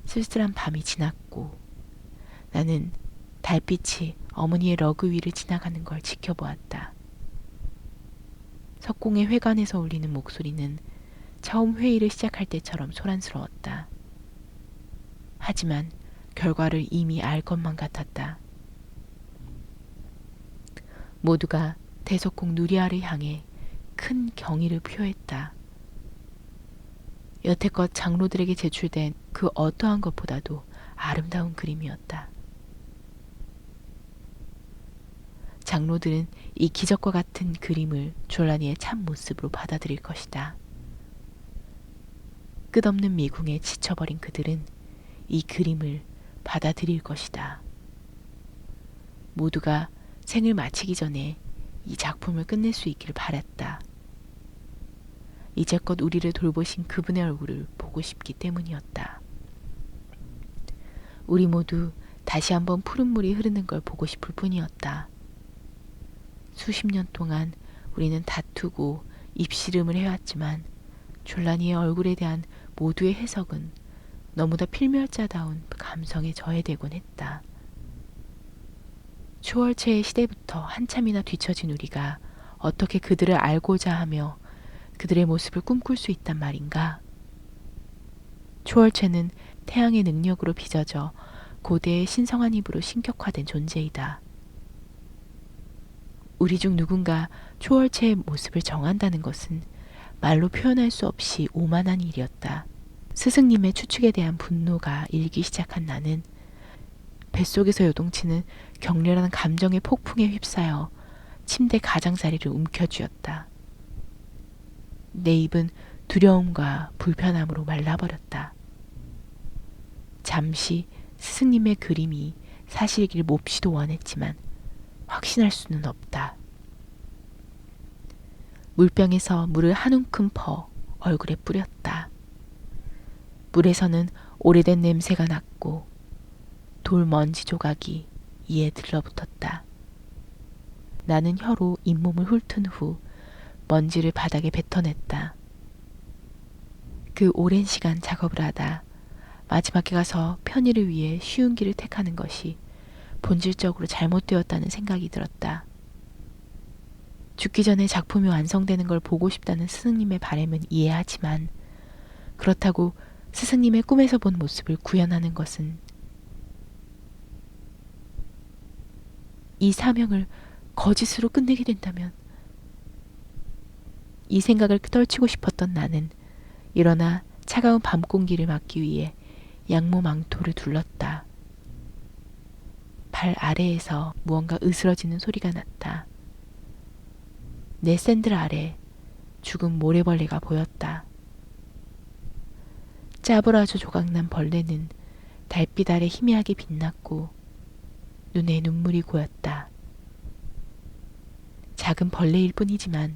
쓸쓸한 밤이 지났고 나는 달빛이 어머니의 러그 위를 지나가는 걸 지켜보았다. 석공의 회관에서 울리는 목소리는 처음 회의를 시작할 때처럼 소란스러웠다. 하지만 결과를 이미 알 것만 같았다. 모두가 대석공 누리아를 향해 큰 경의를 표했다. 여태껏 장로들에게 제출된 그 어떠한 것보다도 아름다운 그림이었다. 장로들은 이 기적과 같은 그림을 졸라니의 참 모습으로 받아들일 것이다. 끝없는 미궁에 지쳐버린 그들은 이 그림을 받아들일 것이다. 모두가 생을 마치기 전에 이 작품을 끝낼 수 있기를 바랐다. 이제껏 우리를 돌보신 그분의 얼굴을 보고 싶기 때문이었다. 우리 모두 다시 한번 푸른 물이 흐르는 걸 보고 싶을 뿐이었다. 수십 년 동안 우리는 다투고 입씨름을 해왔지만 졸라니의 얼굴에 대한 모두의 해석은 너무나 필멸자다운 감성에 저해되곤 했다. 초월체의 시대부터 한참이나 뒤처진 우리가 어떻게 그들을 알고자 하며 그들의 모습을 꿈꿀 수 있단 말인가? 초월체는 태양의 능력으로 빚어져 고대의 신성한 힘으로 신격화된 존재이다. 우리 중 누군가 초월체의 모습을 정한다는 것은 말로 표현할 수 없이 오만한 일이었다. 스승님의 추측에 대한 분노가 일기 시작한 나는 뱃속에서 요동치는 격렬한 감정의 폭풍에 휩싸여 침대 가장자리를 움켜쥐었다. 내 입은 두려움과 불편함으로 말라버렸다. 잠시 스승님의 그림이 사실이길 몹시도 원했지만 확신할 수는 없다. 물병에서 물을 한 움큼 퍼 얼굴에 뿌렸다. 물에서는 오래된 냄새가 났고 돌 먼지 조각이 이에 들러붙었다. 나는 혀로 잇몸을 훑은 후 먼지를 바닥에 뱉어냈다. 그 오랜 시간 작업을 하다 마지막에 가서 편의를 위해 쉬운 길을 택하는 것이 본질적으로 잘못되었다는 생각이 들었다. 죽기 전에 작품이 완성되는 걸 보고 싶다는 스승님의 바람은 이해하지만 그렇다고 스승님의 꿈에서 본 모습을 구현하는 것은 이 사명을 거짓으로 끝내게 된다면 이 생각을 떨치고 싶었던 나는 일어나 차가운 밤 공기를 막기 위해 양모 망토를 둘렀다. 발 아래에서 무언가 으스러지는 소리가 났다. 내 샌들 아래 죽은 모래벌레가 보였다. 짜부라져 조각난 벌레는 달빛 아래 희미하게 빛났고 눈에 눈물이 고였다. 작은 벌레일 뿐이지만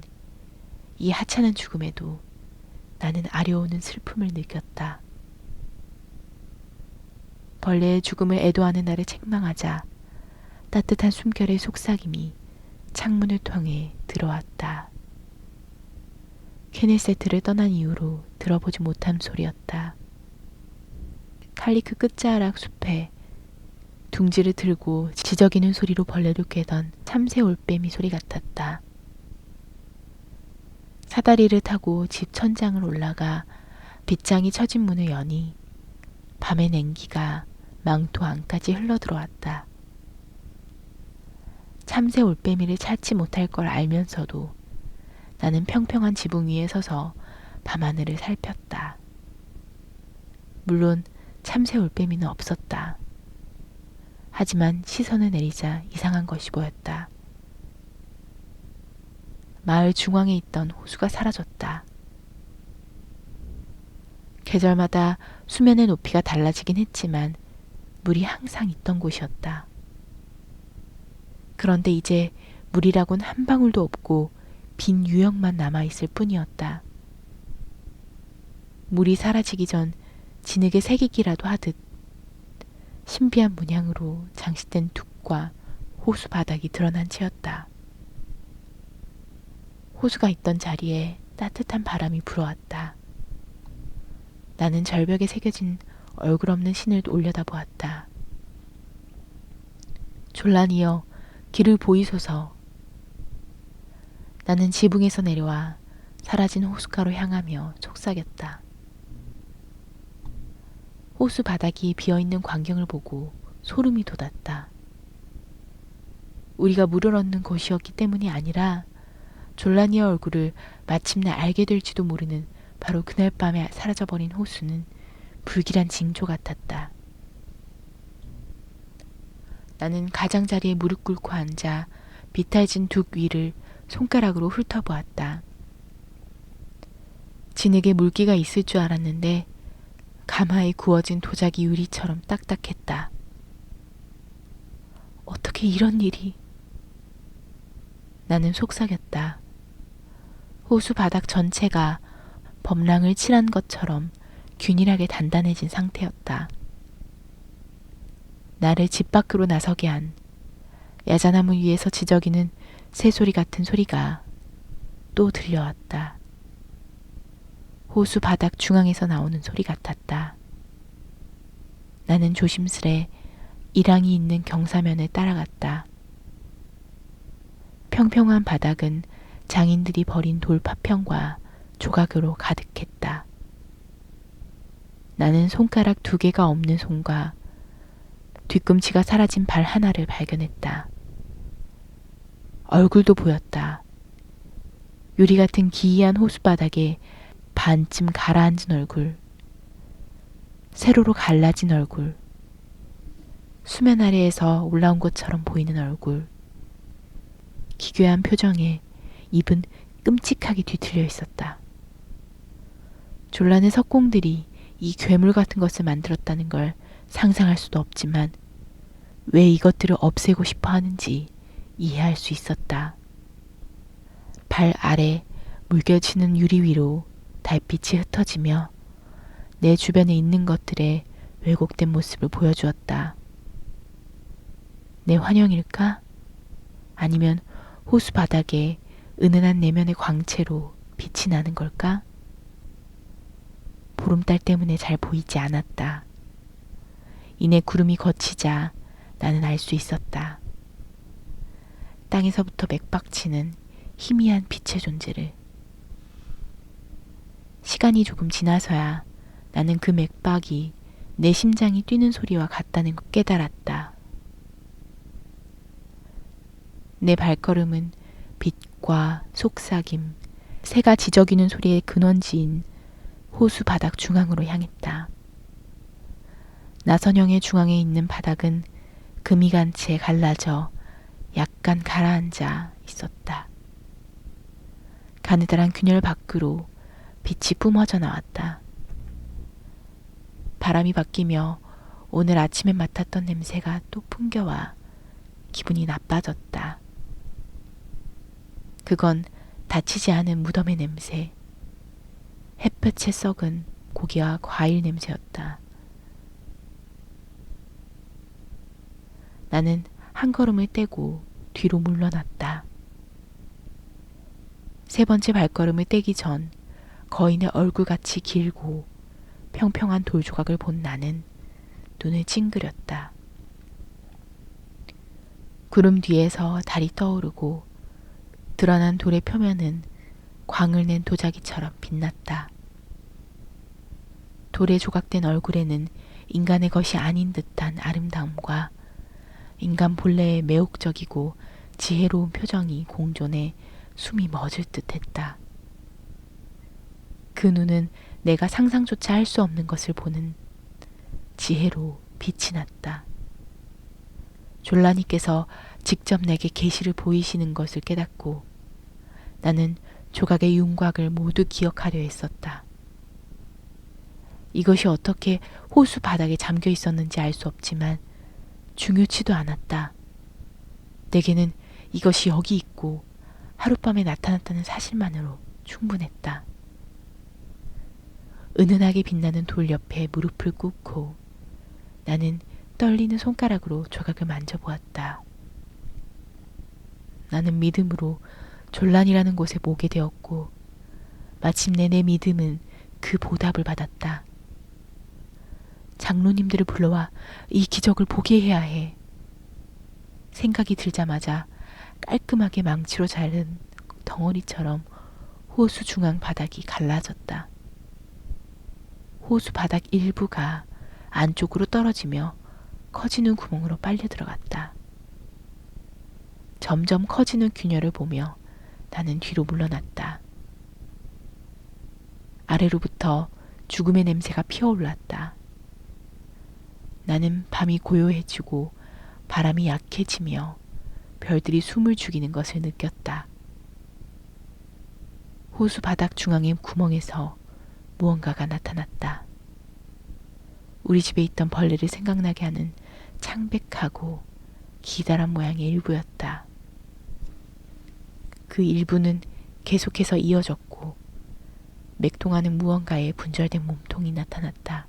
이 하찮은 죽음에도 나는 아려오는 슬픔을 느꼈다. 벌레의 죽음을 애도하는 나를 책망하자 따뜻한 숨결의 속삭임이 창문을 통해 들어왔다. 케네세트를 떠난 이후로 들어보지 못한 소리였다. 칼리크 끝자락 숲에 둥지를 들고 지저귀는 소리로 벌레를 꿰던 참새 올빼미 소리 같았다. 사다리를 타고 집 천장을 올라가 빗장이 처진 문을 여니 밤의 냉기가 망토 안까지 흘러들어왔다. 참새 올빼미를 찾지 못할 걸 알면서도 나는 평평한 지붕 위에 서서 밤하늘을 살폈다. 물론 참새 올빼미는 없었다. 하지만 시선을 내리자 이상한 것이 보였다. 마을 중앙에 있던 호수가 사라졌다. 계절마다 수면의 높이가 달라지긴 했지만 물이 항상 있던 곳이었다. 그런데 이제 물이라곤 한 방울도 없고 빈 유역만 남아있을 뿐이었다. 물이 사라지기 전 진흙에 새기기라도 하듯 신비한 문양으로 장식된 둑과 호수 바닥이 드러난 채였다. 호수가 있던 자리에 따뜻한 바람이 불어왔다. 나는 절벽에 새겨진 얼굴 없는 신을 올려다보았다. 졸라니여 길을 보이소서. 나는 지붕에서 내려와 사라진 호숫가로 향하며 속삭였다. 호수 바닥이 비어있는 광경을 보고 소름이 돋았다. 우리가 물을 얻는 곳이었기 때문이 아니라 졸라니의 얼굴을 마침내 알게 될지도 모르는 바로 그날 밤에 사라져버린 호수는 불길한 징조 같았다. 나는 가장자리에 무릎 꿇고 앉아 비탈진 둑 위를 손가락으로 훑어보았다. 진흙에 물기가 있을 줄 알았는데 가마에 구워진 도자기 유리처럼 딱딱했다. 어떻게 이런 일이... 나는 속삭였다. 호수 바닥 전체가 범랑을 칠한 것처럼 균일하게 단단해진 상태였다. 나를 집 밖으로 나서게 한 야자나무 위에서 지저귀는 새소리 같은 소리가 또 들려왔다. 호수 바닥 중앙에서 나오는 소리 같았다. 나는 조심스레 이랑이 있는 경사면을 따라갔다. 평평한 바닥은 장인들이 버린 돌 파편과 조각으로 가득했다. 나는 손가락 2개가 없는 손과 뒤꿈치가 사라진 발 하나를 발견했다. 얼굴도 보였다. 유리 같은 기이한 호수바닥에 반쯤 가라앉은 얼굴, 세로로 갈라진 얼굴, 수면 아래에서 올라온 것처럼 보이는 얼굴, 기괴한 표정에 입은 끔찍하게 뒤틀려 있었다. 졸라는 석공들이 이 괴물 같은 것을 만들었다는 걸 상상할 수도 없지만 왜 이것들을 없애고 싶어 하는지 이해할 수 있었다. 발 아래 물결치는 유리 위로 달빛이 흩어지며 내 주변에 있는 것들의 왜곡된 모습을 보여주었다. 내 환영일까? 아니면 호수 바닥에 은은한 내면의 광채로 빛이 나는 걸까? 보름달 때문에 잘 보이지 않았다. 이내 구름이 걷히자 나는 알 수 있었다. 땅에서부터 맥박치는 희미한 빛의 존재를. 시간이 조금 지나서야 나는 그 맥박이 내 심장이 뛰는 소리와 같다는 걸 깨달았다. 내 발걸음은 빛과 속삭임, 새가 지저귀는 소리의 근원지인 호수 바닥 중앙으로 향했다. 나선형의 중앙에 있는 바닥은 금이 간 채 갈라져 약간 가라앉아 있었다. 가느다란 균열 밖으로 빛이 뿜어져 나왔다. 바람이 바뀌며 오늘 아침에 맡았던 냄새가 또 풍겨와 기분이 나빠졌다. 그건 다치지 않은 무덤의 냄새, 햇볕에 썩은 고기와 과일 냄새였다. 나는 한 걸음을 떼고 뒤로 물러났다. 3번째 발걸음을 떼기 전 거인의 얼굴같이 길고 평평한 돌 조각을 본 나는 눈을 찡그렸다. 구름 뒤에서 달이 떠오르고 드러난 돌의 표면은 광을 낸 도자기처럼 빛났다. 돌에 조각된 얼굴에는 인간의 것이 아닌 듯한 아름다움과 인간 본래의 매혹적이고 지혜로운 표정이 공존해 숨이 멎을 듯 했다. 그 눈은 내가 상상조차 할 수 없는 것을 보는 지혜로 빛이 났다. 졸라니께서 직접 내게 계시를 보이시는 것을 깨닫고 나는 조각의 윤곽을 모두 기억하려 했었다. 이것이 어떻게 호수 바닥에 잠겨 있었는지 알 수 없지만 중요치도 않았다. 내게는 이것이 여기 있고 하룻밤에 나타났다는 사실만으로 충분했다. 은은하게 빛나는 돌 옆에 무릎을 꿇고 나는 떨리는 손가락으로 조각을 만져보았다. 나는 믿음으로 졸란이라는 곳에 모게 되었고 마침내 내 믿음은 그 보답을 받았다. 장로님들을 불러와 이 기적을 보게 해야 해. 생각이 들자마자 깔끔하게 망치로 자른 덩어리처럼 호수 중앙 바닥이 갈라졌다. 호수 바닥 일부가 안쪽으로 떨어지며 커지는 구멍으로 빨려 들어갔다. 점점 커지는 균열을 보며 나는 뒤로 물러났다. 아래로부터 죽음의 냄새가 피어올랐다. 나는 밤이 고요해지고 바람이 약해지며 별들이 숨을 죽이는 것을 느꼈다. 호수 바닥 중앙의 구멍에서 무언가가 나타났다. 우리 집에 있던 벌레를 생각나게 하는 창백하고 기다란 모양의 일부였다. 그 일부는 계속해서 이어졌고 맥동하는 무언가의 분절된 몸통이 나타났다.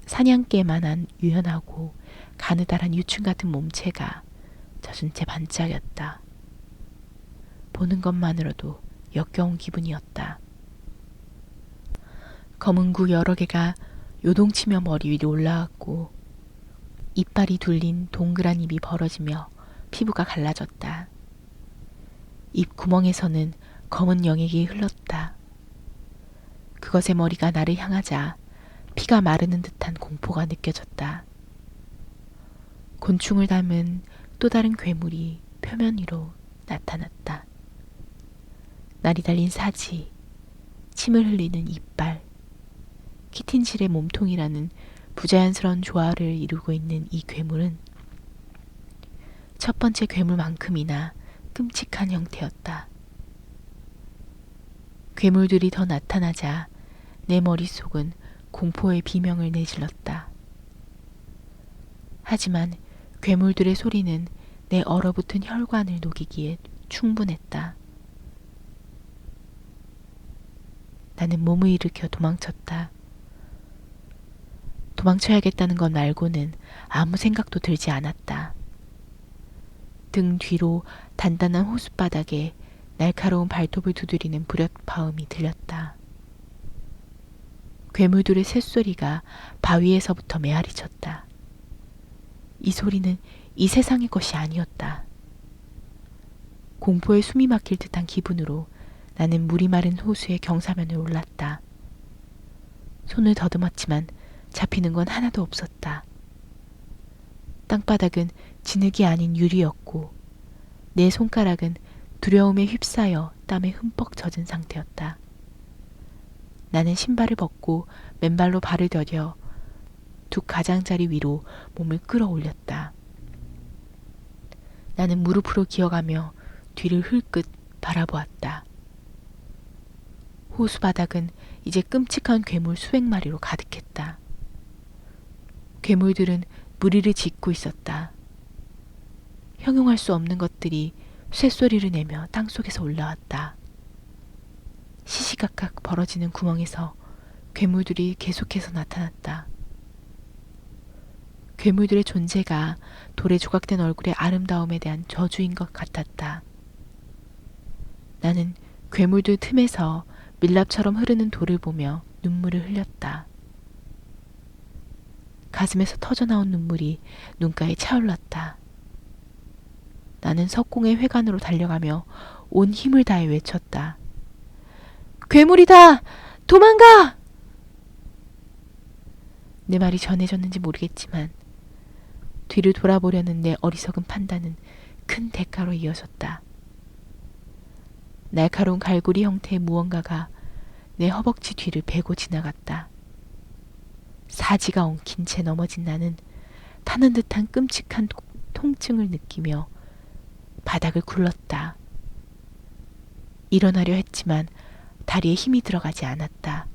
사냥개만한 유연하고 가느다란 유충 같은 몸체가 젖은 채 반짝였다. 보는 것만으로도 역겨운 기분이었다. 검은 구 여러 개가 요동치며 머리 위로 올라왔고 이빨이 둘린 동그란 입이 벌어지며 피부가 갈라졌다. 입 구멍에서는 검은 영액이 흘렀다. 그것의 머리가 나를 향하자 피가 마르는 듯한 공포가 느껴졌다. 곤충을 닮은 또 다른 괴물이 표면 위로 나타났다. 날이 달린 사지, 침을 흘리는 이빨, 키틴질의 몸통이라는 부자연스러운 조화를 이루고 있는 이 괴물은 첫 번째 괴물만큼이나 끔찍한 형태였다. 괴물들이 더 나타나자 내 머릿속은 공포의 비명을 내질렀다. 하지만 괴물들의 소리는 내 얼어붙은 혈관을 녹이기에 충분했다. 나는 몸을 일으켜 도망쳤다. 도망쳐야겠다는 것 말고는 아무 생각도 들지 않았다. 등 뒤로 단단한 호숫바닥에 날카로운 발톱을 두드리는 부력파음이 들렸다. 괴물들의 쇳소리가 바위에서부터 메아리쳤다. 이 소리는 이 세상의 것이 아니었다. 공포에 숨이 막힐 듯한 기분으로 나는 물이 마른 호수의 경사면을 올랐다. 손을 더듬었지만 잡히는 건 하나도 없었다. 땅바닥은 진흙이 아닌 유리였고 내 손가락은 두려움에 휩싸여 땀에 흠뻑 젖은 상태였다. 나는 신발을 벗고 맨발로 발을 디뎌 두 가장자리 위로 몸을 끌어올렸다. 나는 무릎으로 기어가며 뒤를 흘끗 바라보았다. 호수 바닥은 이제 끔찍한 괴물 수백 마리로 가득했다. 괴물들은 무리를 짓고 있었다. 형용할 수 없는 것들이 쇳소리를 내며 땅속에서 올라왔다. 시시각각 벌어지는 구멍에서 괴물들이 계속해서 나타났다. 괴물들의 존재가 돌에 조각된 얼굴의 아름다움에 대한 저주인 것 같았다. 나는 괴물들 틈에서 밀랍처럼 흐르는 돌을 보며 눈물을 흘렸다. 가슴에서 터져나온 눈물이 눈가에 차올랐다. 나는 석공의 회관으로 달려가며 온 힘을 다해 외쳤다. 괴물이다! 도망가! 내 말이 전해졌는지 모르겠지만 뒤를 돌아보려는 내 어리석은 판단은 큰 대가로 이어졌다. 날카로운 갈고리 형태의 무언가가 내 허벅지 뒤를 베고 지나갔다. 사지가 엉킨 채 넘어진 나는 타는 듯한 끔찍한 통증을 느끼며 바닥을 굴렀다. 일어나려 했지만 다리에 힘이 들어가지 않았다.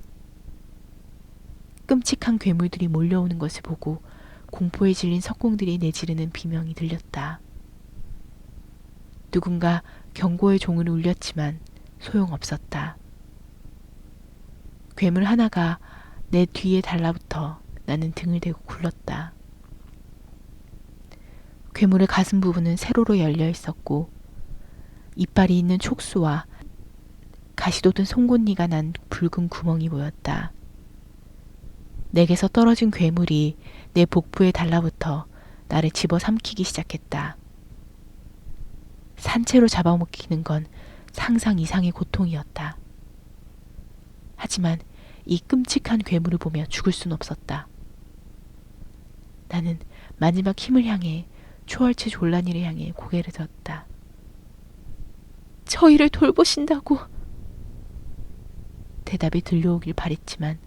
끔찍한 괴물들이 몰려오는 것을 보고 공포에 질린 석공들이 내지르는 비명이 들렸다. 누군가 경고의 종을 울렸지만 소용없었다. 괴물 하나가 내 뒤에 달라붙어 나는 등을 대고 굴렀다. 괴물의 가슴 부분은 세로로 열려 있었고 이빨이 있는 촉수와 가시 돋은 송곳니가 난 붉은 구멍이 보였다. 내게서 떨어진 괴물이 내 복부에 달라붙어 나를 집어삼키기 시작했다. 산채로 잡아먹히는 건 상상 이상의 고통이었다. 하지만 이 끔찍한 괴물을 보며 죽을 순 없었다. 나는 마지막 힘을 향해 초월체 졸라니를 향해 고개를 들었다. 저희를 돌보신다고. 대답이 들려오길 바랬지만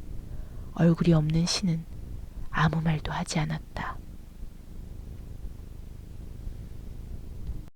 얼굴이 없는 신은 아무 말도 하지 않았다.